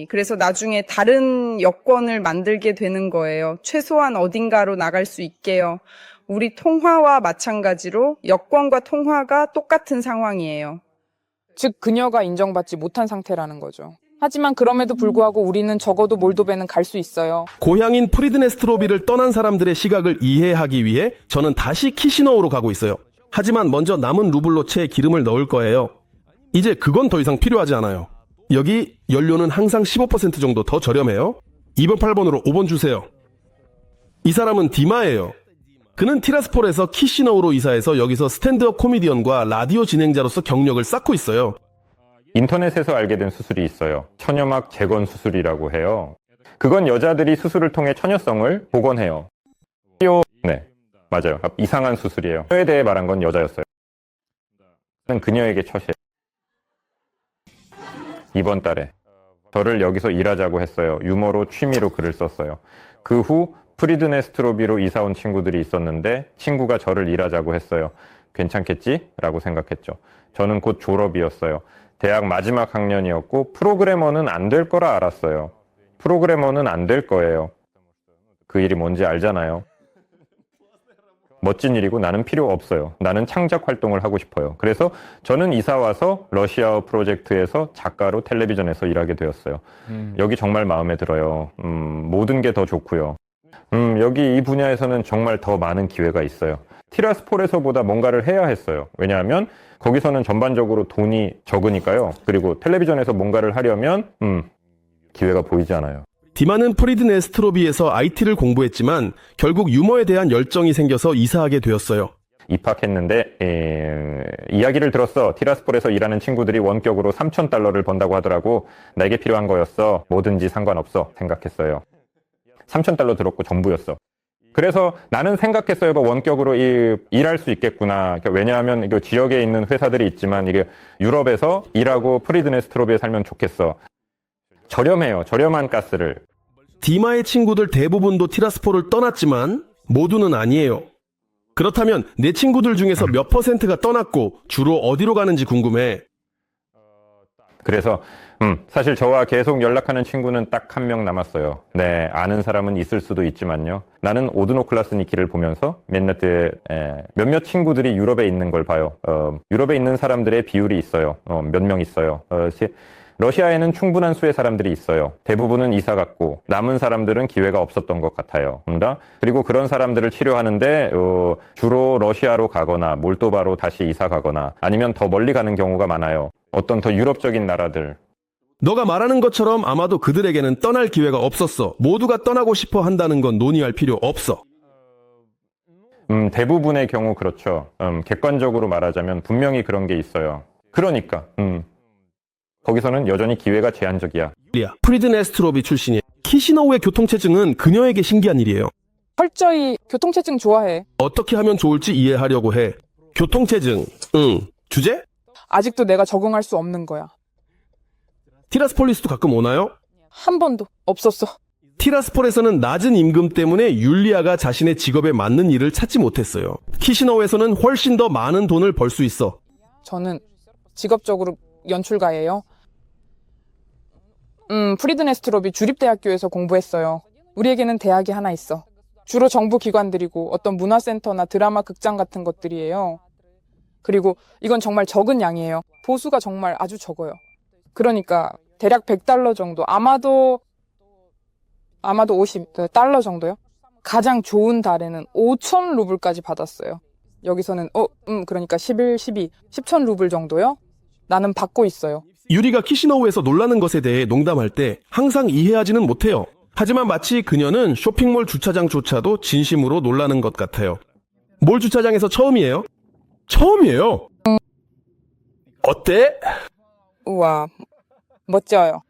그래서 나중에 다른 여권을 만들게 되는 거예요. 최소한 어딘가로 나갈 수 있게요. 우리 통화와 마찬가지로 여권과 통화가 똑같은 상황이에요. 즉 그녀가 인정받지 못한 상태라는 거죠. 하지만 그럼에도 불구하고 우리는 적어도 몰도베는 갈 수 있어요. 고향인 프리드네스트로비를 떠난 사람들의 시각을 이해하기 위해 저는 다시 키시너우로 가고 있어요. 하지만 먼저 남은 루블로체에 기름을 넣을 거예요. 이제 그건 더 이상 필요하지 않아요. 여기 연료는 항상 15% 정도 더 저렴해요. 208번으로 5번 주세요. 이 사람은 디마예요. 그는 티라스폴에서 키시너우로 이사해서 여기서 스탠드업 코미디언과 라디오 진행자로서 경력을 쌓고 있어요. 인터넷에서 알게 된 수술이 있어요. 처녀막 재건 수술이라고 해요. 그건 여자들이 수술을 통해 처녀성을 복원해요. 네. 맞아요. 이상한 수술이에요. 저에 대해 말한 건 여자였어요. 그녀에게 처세. 이번 달에 저를 여기서 일하자고 했어요. 유머로 취미로 글을 썼어요. 그 후 프리드네 스트로비로 이사 온 친구들이 있었는데 친구가 저를 일하자고 했어요. 괜찮겠지? 라고 생각했죠. 저는 곧 졸업이었어요. 대학 마지막 학년이었고 프로그래머는 안 될 거라 알았어요. 프로그래머는 안 될 거예요. 그 일이 뭔지 알잖아요. 멋진 일이고 나는 필요 없어요. 나는 창작 활동을 하고 싶어요. 그래서 저는 이사 와서 러시아어 프로젝트에서 작가로 텔레비전에서 일하게 되었어요. 여기 정말 마음에 들어요. 모든 게 더 좋고요. 여기 이 분야에서는 정말 더 많은 기회가 있어요. 티라스폴에서보다 뭔가를 해야 했어요. 왜냐하면 거기서는 전반적으로 돈이 적으니까요. 그리고 텔레비전에서 뭔가를 하려면 기회가 보이지 않아요. 디마는 프리드네 스트로비에서 IT를 공부했지만 결국 유머에 대한 열정이 생겨서 이사하게 되었어요. 입학했는데 이야기를 들었어. 티라스폴에서 일하는 친구들이 원격으로 $3,000를 번다고 하더라고. 나에게 필요한 거였어. 뭐든지 상관없어 생각했어요. $3,000 들었고 전부였어. 그래서 나는 생각했어요. 원격으로 일할 수 있겠구나. 왜냐하면 이거 지역에 있는 회사들이 있지만 이게 유럽에서 일하고 프리드네 스트로비에 살면 좋겠어. 저렴해요. 저렴한 가스를. 디마의 친구들 대부분도 티라스폴을 떠났지만 모두는 아니에요. 그렇다면 내 친구들 중에서 몇 %가 떠났고 주로 어디로 가는지 궁금해. 그래서 사실 저와 계속 연락하는 친구는 딱 한 명 남았어요. 네, 아는 사람은 있을 수도 있지만요. 나는 오드노클라스니키를 보면서 몇몇 친구들이 유럽에 있는 걸 봐요. 유럽에 있는 사람들의 비율이 있어요. 몇 명 있어요. 러시아에는 충분한 수의 사람들이 있어요. 대부분은 이사 갔고 남은 사람들은 기회가 없었던 것 같아요. 그리고 그런 사람들을 치료하는데 주로 러시아로 가거나 몰도바로 다시 이사 가거나 아니면 더 멀리 가는 경우가 많아요. 어떤 더 유럽적인 나라들. 너가 말하는 것처럼 아마도 그들에게는 떠날 기회가 없었어. 모두가 떠나고 싶어 한다는 건 논의할 필요 없어. 대부분의 경우 그렇죠. 객관적으로 말하자면 분명히 그런 게 있어요. 그러니까 거기서는 여전히 기회가 제한적이야. 프리드네 스트로비 출신이에요. 키시노우의 교통체증은 그녀에게 신기한 일이에요. 철저히 교통체증 좋아해. 어떻게 하면 좋을지 이해하려고 해. 교통체증, 주제? 아직도 내가 적응할 수 없는 거야. 티라스폴리스도 가끔 오나요? 한 번도 없었어. 티라스폴에서는 낮은 임금 때문에 율리아가 자신의 직업에 맞는 일을 찾지 못했어요. 키시노우에서는 훨씬 더 많은 돈을 벌 수 있어. 저는 직업적으로 연출가예요. 프리드네 스트로비 주립대학교에서 공부했어요. 우리에게는 대학이 하나 있어. 주로 정부 기관들이고 어떤 문화센터나 드라마 극장 같은 것들이에요. 그리고 이건 정말 적은 양이에요. 보수가 정말 아주 적어요. 그러니까 대략 $100 정도, 아마도 $50 정도요. 가장 좋은 달에는 5,000 루블까지 받았어요. 여기서는 그러니까 11, 12, 10,000 루블 정도요. 나는 받고 있어요. 유리가 키시노우에서 놀라는 것에 대해 농담할 때 항상 이해하지는 못해요. 하지만 마치 그녀는 쇼핑몰 주차장조차도 진심으로 놀라는 것 같아요. 몰 주차장에서 처음이에요? 처음이에요. 어때? 우와, 멋져요.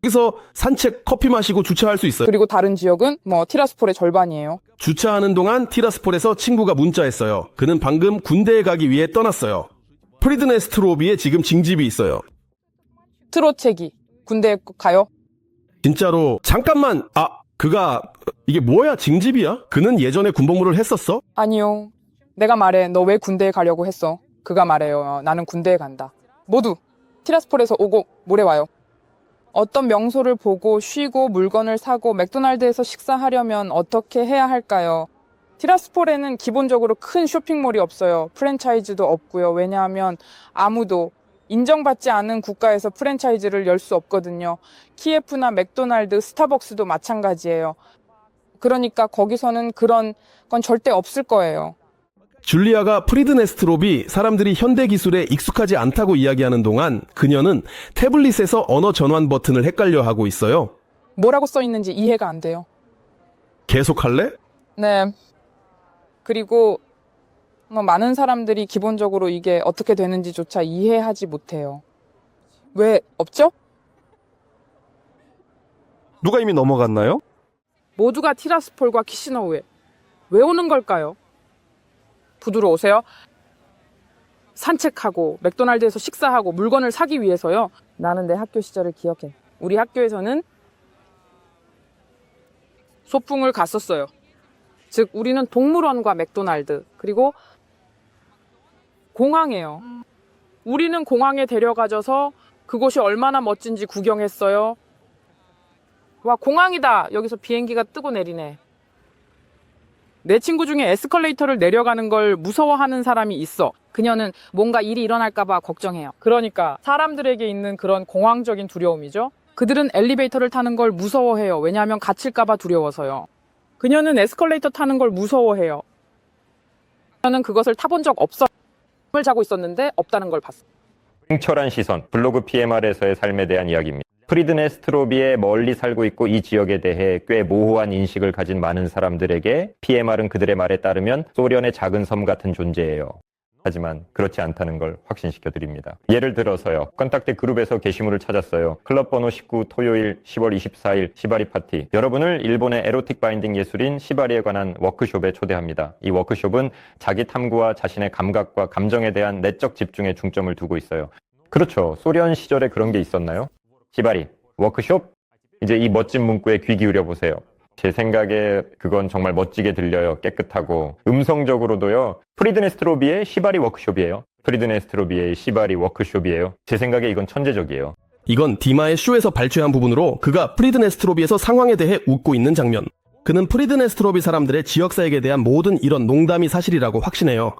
여기서 산책, 커피 마시고 주차할 수 있어요. 그리고 다른 지역은 티라스폴의 절반이에요. 주차하는 동안 티라스폴에서 친구가 문자했어요. 그는 방금 군대에 가기 위해 떠났어요. 프리드네 스트로비에 지금 징집이 있어요. 트로체기, 군대에 가요? 진짜로 잠깐만. 이게 뭐야, 징집이야? 그는 예전에 군복무를 했었어? 아니요. 내가 말해. 너 왜 군대에 가려고 했어? 그가 말해요. 나는 군대에 간다. 모두 티라스폴에서 오고 모레 와요. 어떤 명소를 보고 쉬고 물건을 사고 맥도날드에서 식사하려면 어떻게 해야 할까요? 티라스폴에는 기본적으로 큰 쇼핑몰이 없어요. 프랜차이즈도 없고요. 왜냐하면 아무도 인정받지 않은 국가에서 프랜차이즈를 열 수 없거든요. 키예프나 맥도날드, 스타벅스도 마찬가지예요. 그러니까 거기서는 그런 건 절대 없을 거예요. 줄리아가 프리드네 스트로비 사람들이 현대 기술에 익숙하지 않다고 이야기하는 동안 그녀는 태블릿에서 언어 전환 버튼을 헷갈려 하고 있어요. 뭐라고 써 있는지 이해가 안 돼요. 계속할래? 네. 그리고 많은 사람들이 기본적으로 이게 어떻게 되는지조차 이해하지 못해요. 왜 없죠? 누가 이미 넘어갔나요? 모두가 티라스폴과 키시노우에. 왜 오는 걸까요? 부두로 오세요? 산책하고 맥도날드에서 식사하고 물건을 사기 위해서요. 나는 내 학교 시절을 기억해. 우리 학교에서는 소풍을 갔었어요. 즉 우리는 동물원과 맥도날드 그리고 공항이에요. 우리는 공항에 데려가져서 그곳이 얼마나 멋진지 구경했어요. 와, 공항이다. 여기서 비행기가 뜨고 내리네. 내 친구 중에 에스컬레이터를 내려가는 걸 무서워하는 사람이 있어. 그녀는 뭔가 일이 일어날까봐 걱정해요. 그러니까 사람들에게 있는 그런 공황적인 두려움이죠. 그들은 엘리베이터를 타는 걸 무서워해요. 왜냐하면 갇힐까봐 두려워서요. 그녀는 에스컬레이터 타는 걸 무서워해요. 저는 그것을 타본 적 없어. 잠을 자고 있었는데 없다는 걸 봤어. 냉철한 시선, 블로그 PMR에서의 삶에 대한 이야기입니다. 프리드네 스트로비에 멀리 살고 있고 이 지역에 대해 꽤 모호한 인식을 가진 많은 사람들에게 PMR은 그들의 말에 따르면 소련의 작은 섬 같은 존재예요. 하지만 그렇지 않다는 걸 확신시켜 드립니다. 예를 들어서요. 건탁대 그룹에서 게시물을 찾았어요. 클럽 번호 19 토요일 10월 24일 시바리 파티. 여러분을 일본의 에로틱 바인딩 예술인 시바리에 관한 워크숍에 초대합니다. 이 워크숍은 자기 탐구와 자신의 감각과 감정에 대한 내적 집중에 중점을 두고 있어요. 그렇죠. 소련 시절에 그런 게 있었나요? 시바리, 워크숍? 이제 이 멋진 문구에 귀 기울여 보세요. 제 생각에 그건 정말 멋지게 들려요. 깨끗하고. 음성적으로도요. 프리드네 스트로비의 시바리 워크숍이에요. 프리드네 스트로비의 시바리 워크숍이에요. 제 생각에 이건 천재적이에요. 이건 디마의 쇼에서 발췌한 부분으로 그가 프리드네스트로비에서 상황에 대해 웃고 있는 장면. 그는 프리드네스트로비 사람들의 지역사역에 대한 모든 이런 농담이 사실이라고 확신해요.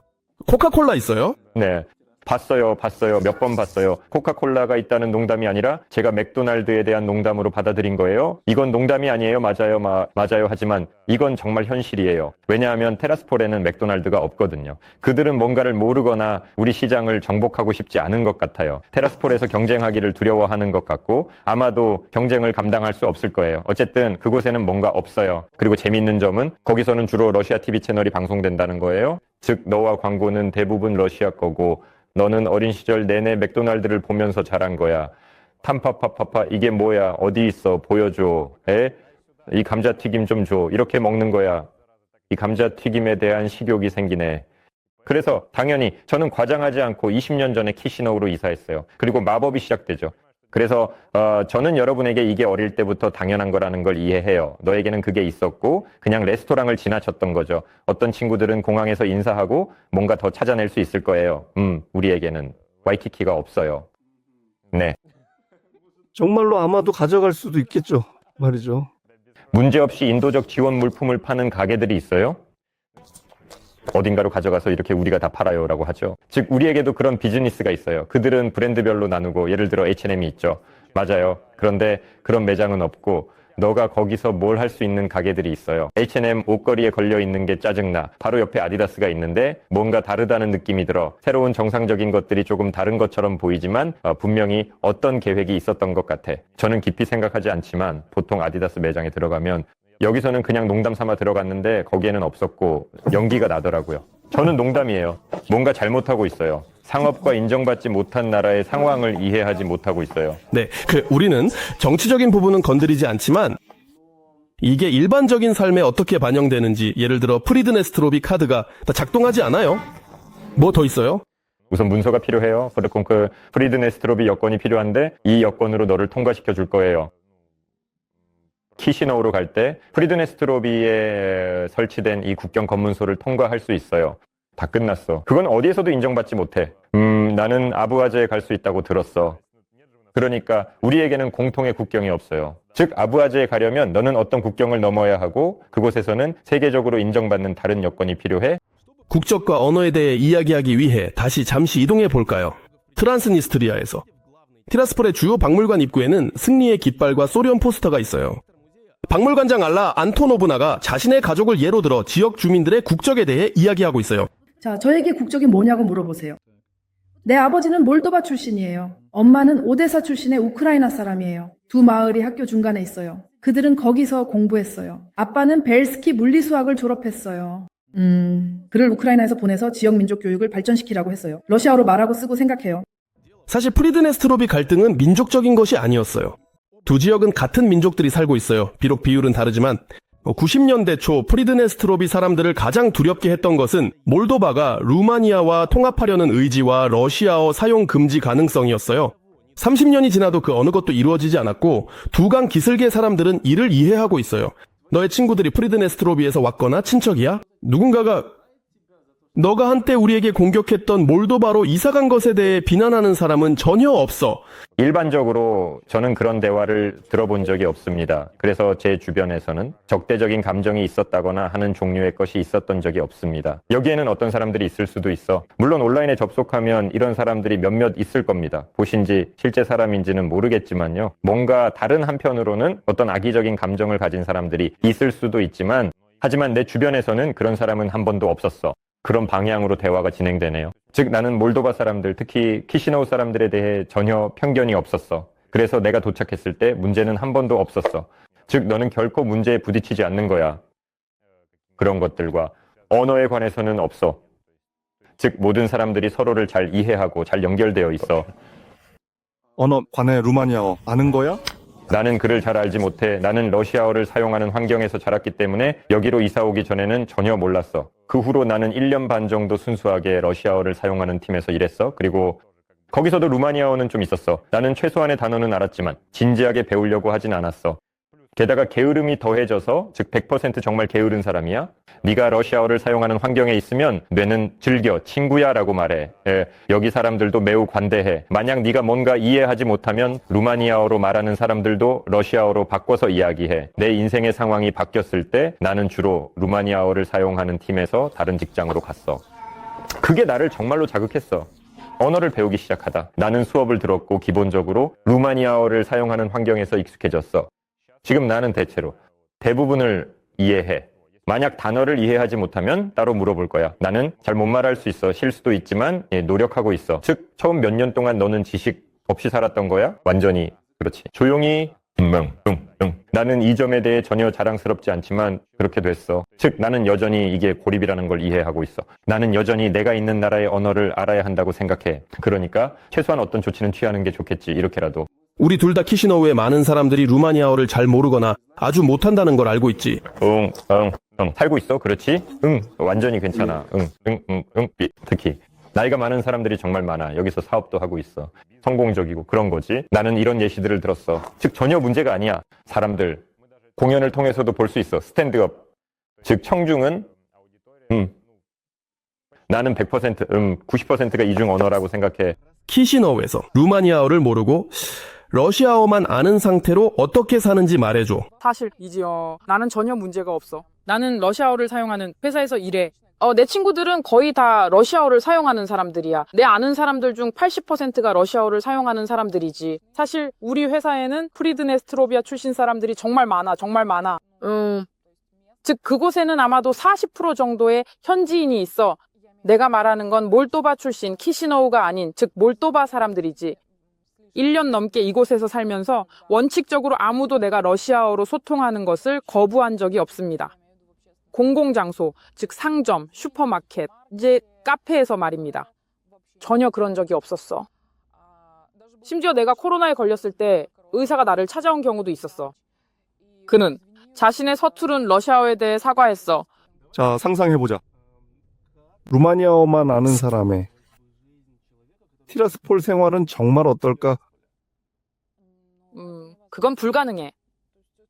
코카콜라 있어요? 네. 봤어요. 몇 번 봤어요. 코카콜라가 있다는 농담이 아니라 제가 맥도날드에 대한 농담으로 받아들인 거예요. 이건 농담이 아니에요. 맞아요. 하지만 이건 정말 현실이에요. 왜냐하면 테라스폴에는 맥도날드가 없거든요. 그들은 뭔가를 모르거나 우리 시장을 정복하고 싶지 않은 것 같아요. 테라스폴에서 경쟁하기를 두려워하는 것 같고 아마도 경쟁을 감당할 수 없을 거예요. 어쨌든 그곳에는 뭔가 없어요. 그리고 재밌는 점은 거기서는 주로 러시아 TV 채널이 방송된다는 거예요. 즉 너와 광고는 대부분 러시아 거고 너는 어린 시절 내내 맥도날드를 보면서 자란 거야. 탐파파파파 이게 뭐야? 어디 있어? 보여줘. 이 감자튀김 좀 줘. 이렇게 먹는 거야. 이 감자튀김에 대한 식욕이 생기네. 그래서 당연히 저는 과장하지 않고 20년 전에 키시너우로 이사했어요. 그리고 마법이 시작되죠. 그래서 저는 여러분에게 이게 어릴 때부터 당연한 거라는 걸 이해해요. 너에게는 그게 있었고 그냥 레스토랑을 지나쳤던 거죠. 어떤 친구들은 공항에서 인사하고 뭔가 더 찾아낼 수 있을 거예요. 우리에게는 와이키키가 없어요. 네. 정말로 아마도 가져갈 수도 있겠죠. 말이죠. 문제없이 인도적 지원 물품을 파는 가게들이 있어요. 어딘가로 가져가서 이렇게 우리가 다 팔아요 라고 하죠. 즉 우리에게도 그런 비즈니스가 있어요. 그들은 브랜드별로 나누고 예를 들어 H&M이 있죠. 맞아요. 그런데 그런 매장은 없고 너가 거기서 뭘 할 수 있는 가게들이 있어요. H&M 옷걸이에 걸려 있는 게 짜증나. 바로 옆에 아디다스가 있는데 뭔가 다르다는 느낌이 들어. 새로운 정상적인 것들이 조금 다른 것처럼 보이지만 분명히 어떤 계획이 있었던 것 같아. 저는 깊이 생각하지 않지만 보통 아디다스 매장에 들어가면 여기서는 그냥 농담 삼아 들어갔는데 거기에는 없었고 연기가 나더라고요. 저는 농담이에요. 뭔가 잘못하고 있어요. 상업과 인정받지 못한 나라의 상황을 이해하지 못하고 있어요. 네, 우리는 정치적인 부분은 건드리지 않지만 이게 일반적인 삶에 어떻게 반영되는지 예를 들어 프리드네스트로비 카드가 다 작동하지 않아요. 뭐 더 있어요? 우선 문서가 필요해요. 그 프리드네스트로비 여권이 필요한데 이 여권으로 너를 통과시켜 줄 거예요. 키시너우로 갈 때 프리드네스트로비에 설치된 이 국경 검문소를 통과할 수 있어요. 다 끝났어. 그건 어디에서도 인정받지 못해. 나는 아부아제에 갈 수 있다고 들었어. 그러니까 우리에게는 공통의 국경이 없어요. 즉 아부아제에 가려면 너는 어떤 국경을 넘어야 하고 그곳에서는 세계적으로 인정받는 다른 여건이 필요해. 국적과 언어에 대해 이야기하기 위해 다시 잠시 이동해 볼까요? 트란스니스트리아에서 티라스폴의 주요 박물관 입구에는 승리의 깃발과 소련 포스터가 있어요. 박물관장 알라 안토노브나가 자신의 가족을 예로 들어 지역 주민들의 국적에 대해 이야기하고 있어요. 자, 저에게 국적이 뭐냐고 물어보세요. 내 아버지는 몰도바 출신이에요. 엄마는 오데사 출신의 우크라이나 사람이에요. 두 마을이 학교 중간에 있어요. 그들은 거기서 공부했어요. 아빠는 벨스키 물리수학을 졸업했어요. 그를 우크라이나에서 보내서 지역 민족 교육을 발전시키라고 했어요. 러시아어로 말하고 쓰고 생각해요. 사실 프리드네스트로비 갈등은 민족적인 것이 아니었어요. 두 지역은 같은 민족들이 살고 있어요. 비록 비율은 다르지만 90년대 초 프리드네스트로비 사람들을 가장 두렵게 했던 것은 몰도바가 루마니아와 통합하려는 의지와 러시아어 사용 금지 가능성이었어요. 30년이 지나도 그 어느 것도 이루어지지 않았고 두강 기슭계 사람들은 이를 이해하고 있어요. 너의 친구들이 프리드네스트로비에서 왔거나 친척이야? 누군가가 너가 한때 우리에게 공격했던 몰도바로 이사간 것에 대해 비난하는 사람은 전혀 없어. 일반적으로 저는 그런 대화를 들어본 적이 없습니다. 그래서 제 주변에서는 적대적인 감정이 있었다거나 하는 종류의 것이 있었던 적이 없습니다. 여기에는 어떤 사람들이 있을 수도 있어. 물론 온라인에 접속하면 이런 사람들이 몇몇 있을 겁니다. 보신지 실제 사람인지는 모르겠지만요. 뭔가 다른 한편으로는 어떤 악의적인 감정을 가진 사람들이 있을 수도 있지만, 하지만 내 주변에서는 그런 사람은 한 번도 없었어. 그런 방향으로 대화가 진행되네요. 즉 나는 몰도바 사람들, 특히 키시노우 사람들에 대해 전혀 편견이 없었어. 그래서 내가 도착했을 때 문제는 한 번도 없었어. 즉 너는 결코 문제에 부딪히지 않는 거야. 그런 것들과 언어에 관해서는 없어. 즉 모든 사람들이 서로를 잘 이해하고 잘 연결되어 있어. 언어 관해 루마니아어 아는 거야? 나는 그를 잘 알지 못해. 나는 러시아어를 사용하는 환경에서 자랐기 때문에 여기로 이사 오기 전에는 전혀 몰랐어. 그 후로 나는 1년 반 정도 순수하게 러시아어를 사용하는 팀에서 일했어. 그리고 거기서도 루마니아어는 좀 있었어. 나는 최소한의 단어는 알았지만 진지하게 배우려고 하진 않았어. 게다가 게으름이 더해져서, 즉 100% 정말 게으른 사람이야. 네가 러시아어를 사용하는 환경에 있으면 뇌는 즐겨, 친구야 라고 말해. 여기 사람들도 매우 관대해. 만약 네가 뭔가 이해하지 못하면 루마니아어로 말하는 사람들도 러시아어로 바꿔서 이야기해. 내 인생의 상황이 바뀌었을 때 나는 주로 루마니아어를 사용하는 팀에서 다른 직장으로 갔어. 그게 나를 정말로 자극했어. 언어를 배우기 시작하다. 나는 수업을 들었고 기본적으로 루마니아어를 사용하는 환경에서 익숙해졌어. 지금 나는 대부분을 이해해. 만약 단어를 이해하지 못하면 따로 물어볼 거야. 나는 잘 못 말할 수 있어. 실수도 있지만 노력하고 있어. 즉 처음 몇 년 동안 너는 지식 없이 살았던 거야? 완전히 그렇지. 조용히 응. 나는 이 점에 대해 전혀 자랑스럽지 않지만 그렇게 됐어. 즉 나는 여전히 이게 고립이라는 걸 이해하고 있어. 나는 여전히 내가 있는 나라의 언어를 알아야 한다고 생각해. 그러니까 최소한 어떤 조치는 취하는 게 좋겠지. 이렇게라도. 우리 둘 다 키시노우의 많은 사람들이 루마니아어를 잘 모르거나 아주 못한다는 걸 알고 있지. 응. 살고 있어. 그렇지? 응. 완전히 괜찮아. 응. 특히 나이가 많은 사람들이 정말 많아. 여기서 사업도 하고 있어. 성공적이고 그런 거지. 나는 이런 예시들을 들었어. 즉 전혀 문제가 아니야. 사람들 공연을 통해서도 볼 수 있어. 스탠드업. 즉 청중은 나는 100%, 90%가 이중 언어라고 생각해. 키시노우에서 루마니아어를 모르고 러시아어만 아는 상태로 어떻게 사는지 말해줘. 사실이지요. 나는 전혀 문제가 없어. 나는 러시아어를 사용하는 회사에서 일해. 내 친구들은 거의 다 러시아어를 사용하는 사람들이야. 내 아는 사람들 중 80%가 러시아어를 사용하는 사람들이지. 사실 우리 회사에는 프리드네스트로비아 출신 사람들이 정말 많아. 즉 그곳에는 아마도 40% 정도의 현지인이 있어. 내가 말하는 건 몰도바 출신 키시노우가 아닌, 즉 몰도바 사람들이지. 1년 넘게 이곳에서 살면서 원칙적으로 아무도 내가 러시아어로 소통하는 것을 거부한 적이 없습니다. 공공장소, 즉 상점, 슈퍼마켓, 이제 카페에서 말입니다. 전혀 그런 적이 없었어. 심지어 내가 코로나에 걸렸을 때 의사가 나를 찾아온 경우도 있었어. 그는 자신의 서투른 러시아어에 대해 사과했어. 자, 상상해보자. 루마니아어만 아는 사람의 티라스폴 생활은 정말 어떨까? 그건 불가능해.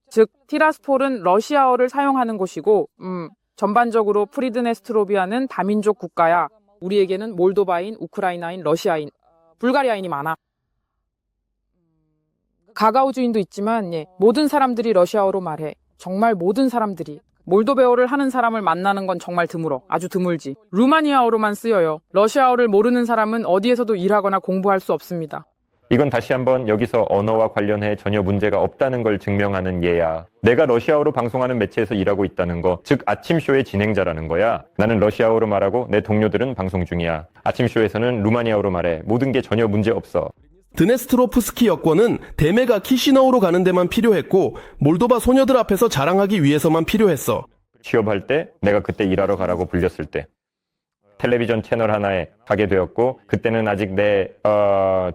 즉, 티라스폴은 러시아어를 사용하는 곳이고, 전반적으로 프리드네스트로비아는 다민족 국가야. 우리에게는 몰도바인, 우크라이나인, 러시아인, 불가리아인이 많아. 가가우주인도 있지만, 모든 사람들이 러시아어로 말해. 정말 모든 사람들이. 몰도베어를 하는 사람을 만나는 건 정말 드물어. 아주 드물지. 루마니아어로만 쓰여요. 러시아어를 모르는 사람은 어디에서도 일하거나 공부할 수 없습니다. 이건 다시 한번 여기서 언어와 관련해 전혀 문제가 없다는 걸 증명하는 예야. 내가 러시아어로 방송하는 매체에서 일하고 있다는 거, 즉 아침쇼의 진행자라는 거야. 나는 러시아어로 말하고 내 동료들은 방송 중이야. 아침쇼에서는 루마니아어로 말해. 모든 게 전혀 문제 없어. 드네스트로프스키 여권은 대메가 키시노우로 가는 데만 필요했고 몰도바 소녀들 앞에서 자랑하기 위해서만 필요했어. 취업할 때 내가 그때 일하러 가라고 불렸을 때 텔레비전 채널 하나에 가게 되었고 그때는 아직 내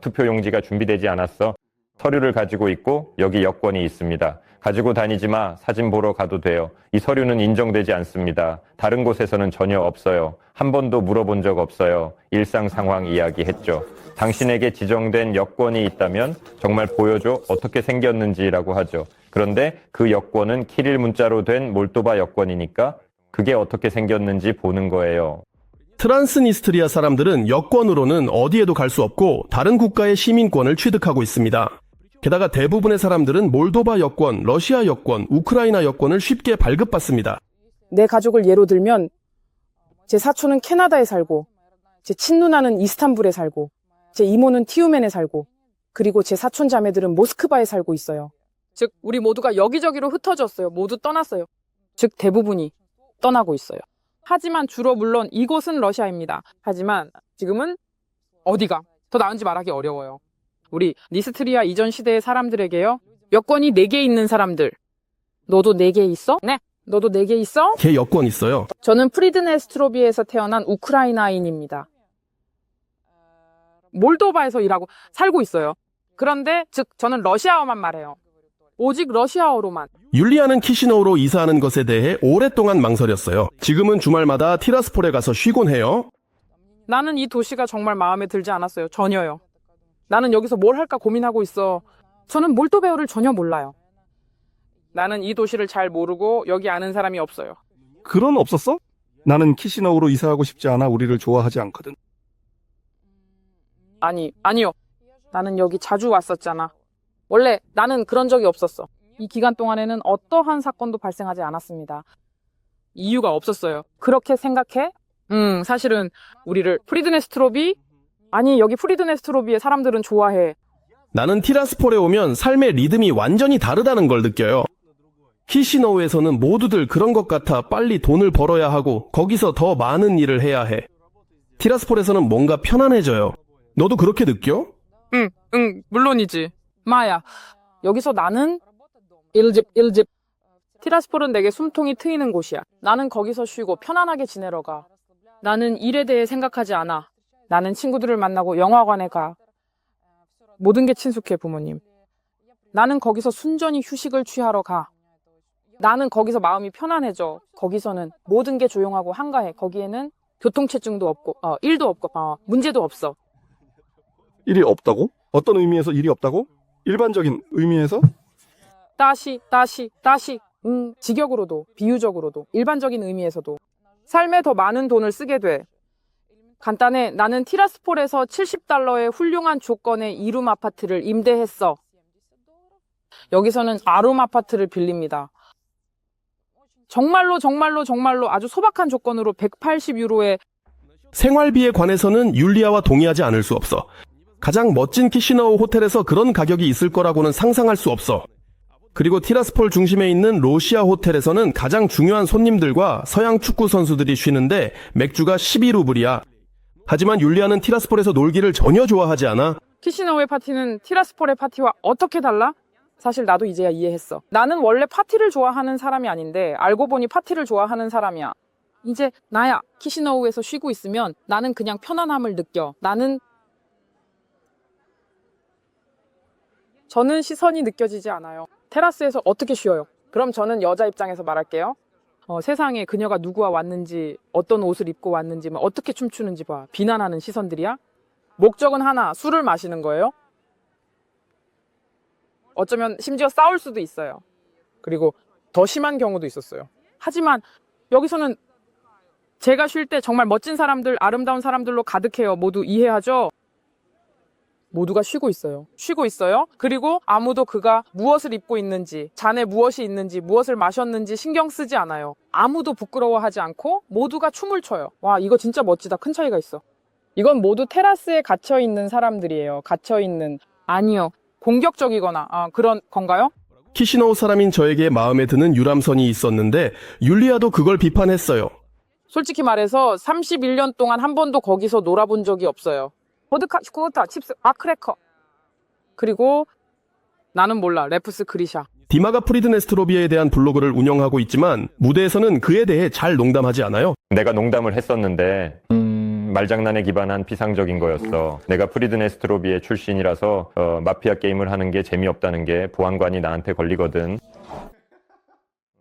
투표용지가 준비되지 않았어. 서류를 가지고 있고 여기 여권이 있습니다. 가지고 다니지 마. 사진 보러 가도 돼요. 이 서류는 인정되지 않습니다. 다른 곳에서는 전혀 없어요. 한 번도 물어본 적 없어요. 일상 상황 이야기했죠. 당신에게 지정된 여권이 있다면 정말 보여줘. 어떻게 생겼는지라고 하죠. 그런데 그 여권은 키릴 문자로 된 몰도바 여권이니까 그게 어떻게 생겼는지 보는 거예요. 트란스니스트리아 사람들은 여권으로는 어디에도 갈 수 없고 다른 국가의 시민권을 취득하고 있습니다. 게다가 대부분의 사람들은 몰도바 여권, 러시아 여권, 우크라이나 여권을 쉽게 발급받습니다. 내 가족을 예로 들면 제 사촌은 캐나다에 살고 제 친누나는 이스탄불에 살고 제 이모는 티우멘에 살고 그리고 제 사촌 자매들은 모스크바에 살고 있어요. 즉 우리 모두가 여기저기로 흩어졌어요. 모두 떠났어요. 즉 대부분이 떠나고 있어요. 하지만 주로 물론 이곳은 러시아입니다. 하지만 지금은 어디가 더 나은지 말하기 어려워요. 우리 니스트리아 이전 시대의 사람들에게요. 여권이 4개 있는 사람들. 너도 4개 있어? 네. 너도 4개 있어? 걔 여권 있어요. 저는 프리드네스트로비에서 태어난 우크라이나인입니다. 몰도바에서 일하고 살고 있어요. 그런데 즉 저는 러시아어만 말해요. 오직 러시아어로만. 율리아는 키시너우로 이사하는 것에 대해 오랫동안 망설였어요. 지금은 주말마다 티라스폴에 가서 쉬곤 해요. 나는 이 도시가 정말 마음에 들지 않았어요. 전혀요. 나는 여기서 뭘 할까 고민하고 있어. 저는 몰도베어를 전혀 몰라요. 나는 이 도시를 잘 모르고 여기 아는 사람이 없어요. 그런 없었어? 나는 키시너우로 이사하고 싶지 않아. 우리를 좋아하지 않거든. 아니요. 나는 여기 자주 왔었잖아. 원래 나는 그런 적이 없었어. 이 기간 동안에는 어떠한 사건도 발생하지 않았습니다. 이유가 없었어요. 그렇게 생각해? 사실은 우리를 여기 프리드네스트로비의 사람들은 좋아해. 나는 티라스폴에 오면 삶의 리듬이 완전히 다르다는 걸 느껴요. 키시너우에서는 모두들 그런 것 같아 빨리 돈을 벌어야 하고 거기서 더 많은 일을 해야 해. 티라스폴에서는 뭔가 편안해져요. 너도 그렇게 느껴? 물론이지. 마야, 여기서 나는 일집. 티라스폴은 내게 숨통이 트이는 곳이야. 나는 거기서 쉬고 편안하게 지내러 가. 나는 일에 대해 생각하지 않아. 나는 친구들을 만나고 영화관에 가. 모든 게 친숙해, 부모님. 나는 거기서 순전히 휴식을 취하러 가. 나는 거기서 마음이 편안해져. 거기서는 모든 게 조용하고 한가해. 거기에는 교통체증도 없고, 일도 없고, 문제도 없어. 일이 없다고? 어떤 의미에서 일이 없다고? 일반적인 의미에서? 다시. 직역으로도, 비유적으로도, 일반적인 의미에서도. 삶에 더 많은 돈을 쓰게 돼. 간단해. 나는 티라스폴에서 $70의 훌륭한 조건의 2룸 아파트를 임대했어. 여기서는 아룸 아파트를 빌립니다. 정말로 아주 소박한 조건으로 180유로에 생활비에 관해서는 율리아와 동의하지 않을 수 없어. 가장 멋진 키시너우 호텔에서 그런 가격이 있을 거라고는 상상할 수 없어. 그리고 티라스폴 중심에 있는 로시아 호텔에서는 가장 중요한 손님들과 서양 축구 선수들이 쉬는데 맥주가 12루블이야. 하지만 율리아는 티라스폴에서 놀기를 전혀 좋아하지 않아. 키시너우의 파티는 티라스폴의 파티와 어떻게 달라? 사실 나도 이제야 이해했어. 나는 원래 파티를 좋아하는 사람이 아닌데 알고 보니 파티를 좋아하는 사람이야. 이제 나야. 키시너우에서 쉬고 있으면 나는 그냥 편안함을 느껴. 저는 시선이 느껴지지 않아요. 테라스에서 어떻게 쉬어요? 그럼 저는 여자 입장에서 말할게요. 세상에 그녀가 누구와 왔는지, 어떤 옷을 입고 왔는지, 어떻게 춤추는지 봐. 비난하는 시선들이야? 목적은 하나, 술을 마시는 거예요? 어쩌면 심지어 싸울 수도 있어요. 그리고 더 심한 경우도 있었어요. 하지만 여기서는 제가 쉴 때 정말 멋진 사람들, 아름다운 사람들로 가득해요. 모두 이해하죠? 모두가 쉬고 있어요. 그리고 아무도 그가 무엇을 입고 있는지, 잔에 무엇이 있는지, 무엇을 마셨는지 신경 쓰지 않아요. 아무도 부끄러워하지 않고 모두가 춤을 춰요. 와, 이거 진짜 멋지다. 큰 차이가 있어. 이건 모두 테라스에 갇혀있는 사람들이에요. 아니요. 공격적이거나 그런 건가요? 키시너우 사람인 저에게 마음에 드는 유람선이 있었는데 율리아도 그걸 비판했어요. 솔직히 말해서 31년 동안 한 번도 거기서 놀아본 적이 없어요. 보드카, 슈코타, 칩스, 크래커. 그리고 나는 몰라. 레프스 그리샤. 디마가 프리드네스트로비에 대한 블로그를 운영하고 있지만 무대에서는 그에 대해 잘 농담하지 않아요. 내가 농담을 했었는데 말장난에 기반한 비상적인 거였어. 내가 프리드네스트로비의 출신이라서 마피아 게임을 하는 게 재미없다는 게 보안관이 나한테 걸리거든.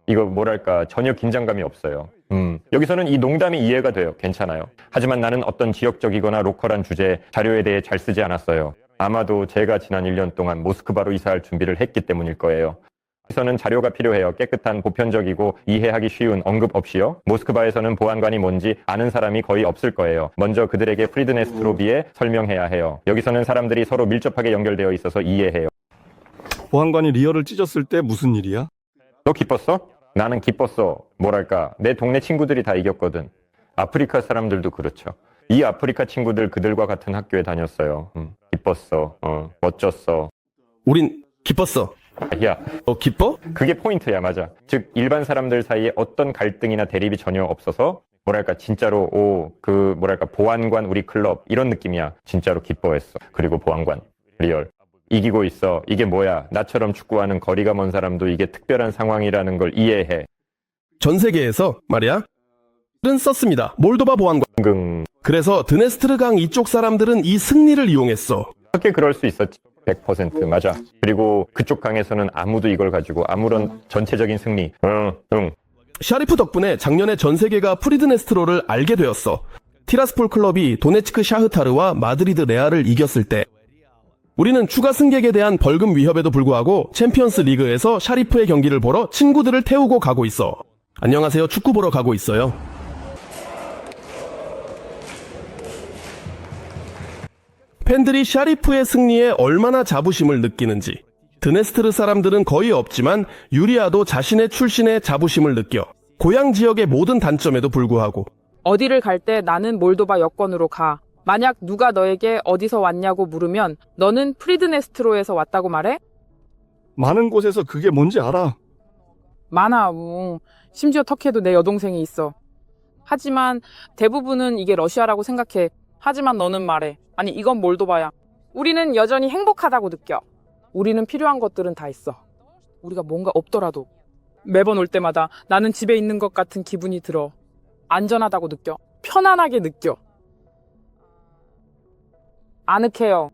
이거 뭐랄까 전혀 긴장감이 없어요. 여기서는 이 농담이 이해가 돼요. 괜찮아요. 하지만 나는 어떤 지역적이거나 로컬한 주제, 자료에 대해 잘 쓰지 않았어요. 아마도 제가 지난 1년 동안 모스크바로 이사할 준비를 했기 때문일 거예요. 여기서는 자료가 필요해요. 깨끗한, 보편적이고 이해하기 쉬운 언급 없이요. 모스크바에서는 보안관이 뭔지 아는 사람이 거의 없을 거예요. 먼저 그들에게 프리드네스트로비에 설명해야 해요. 여기서는 사람들이 서로 밀접하게 연결되어 있어서 이해해요. 보안관이 리얼을 찢었을 때 무슨 일이야? 너 기뻤어? 나는 기뻤어. 뭐랄까, 내 동네 친구들이 다 이겼거든. 아프리카 사람들도 그렇죠. 이 아프리카 친구들 그들과 같은 학교에 다녔어요. 기뻤어. 멋졌어. 우린 기뻤어. 야, 기뻐? 그게 포인트야, 맞아. 즉 일반 사람들 사이에 어떤 갈등이나 대립이 전혀 없어서 뭐랄까 진짜로 뭐랄까 보안관 우리 클럽 이런 느낌이야. 진짜로 기뻐했어. 그리고 보안관 리얼 이기고 있어. 이게 뭐야? 나처럼 축구하는 거리가 먼 사람도 이게 특별한 상황이라는 걸 이해해. 전 세계에서 말이야. 은 썼습니다. 몰도바 보안관. 그래서 드네스트르강 이쪽 사람들은 이 승리를 이용했어. 어떻게 그럴 수 있었지? 100% 맞아. 그리고 그쪽 강에서는 아무도 이걸 가지고 아무런 전체적인 승리. 샤리프 덕분에 작년에 전 세계가 프리드네스트로를 알게 되었어. 티라스폴 클럽이 도네츠크 샤흐타르와 마드리드 레알을 이겼을 때 우리는 추가 승객에 대한 벌금 위협에도 불구하고 챔피언스 리그에서 샤리프의 경기를 보러 친구들을 태우고 가고 있어. 안녕하세요. 축구 보러 가고 있어요. 팬들이 샤리프의 승리에 얼마나 자부심을 느끼는지. 드네스트르 사람들은 거의 없지만 유리아도 자신의 출신에 자부심을 느껴. 고향 지역의 모든 단점에도 불구하고. 어디를 갈 때 나는 몰도바 여권으로 가. 만약 누가 너에게 어디서 왔냐고 물으면 너는 프리드네스트로에서 왔다고 말해? 많은 곳에서 그게 뭔지 알아. 많아. 심지어 터키에도 내 여동생이 있어. 하지만 대부분은 이게 러시아라고 생각해. 하지만 너는 말해. 아니 이건 몰도바야. 우리는 여전히 행복하다고 느껴. 우리는 필요한 것들은 다 있어. 우리가 뭔가 없더라도 매번 올 때마다 나는 집에 있는 것 같은 기분이 들어. 안전하다고 느껴. 편안하게 느껴. 아늑해요.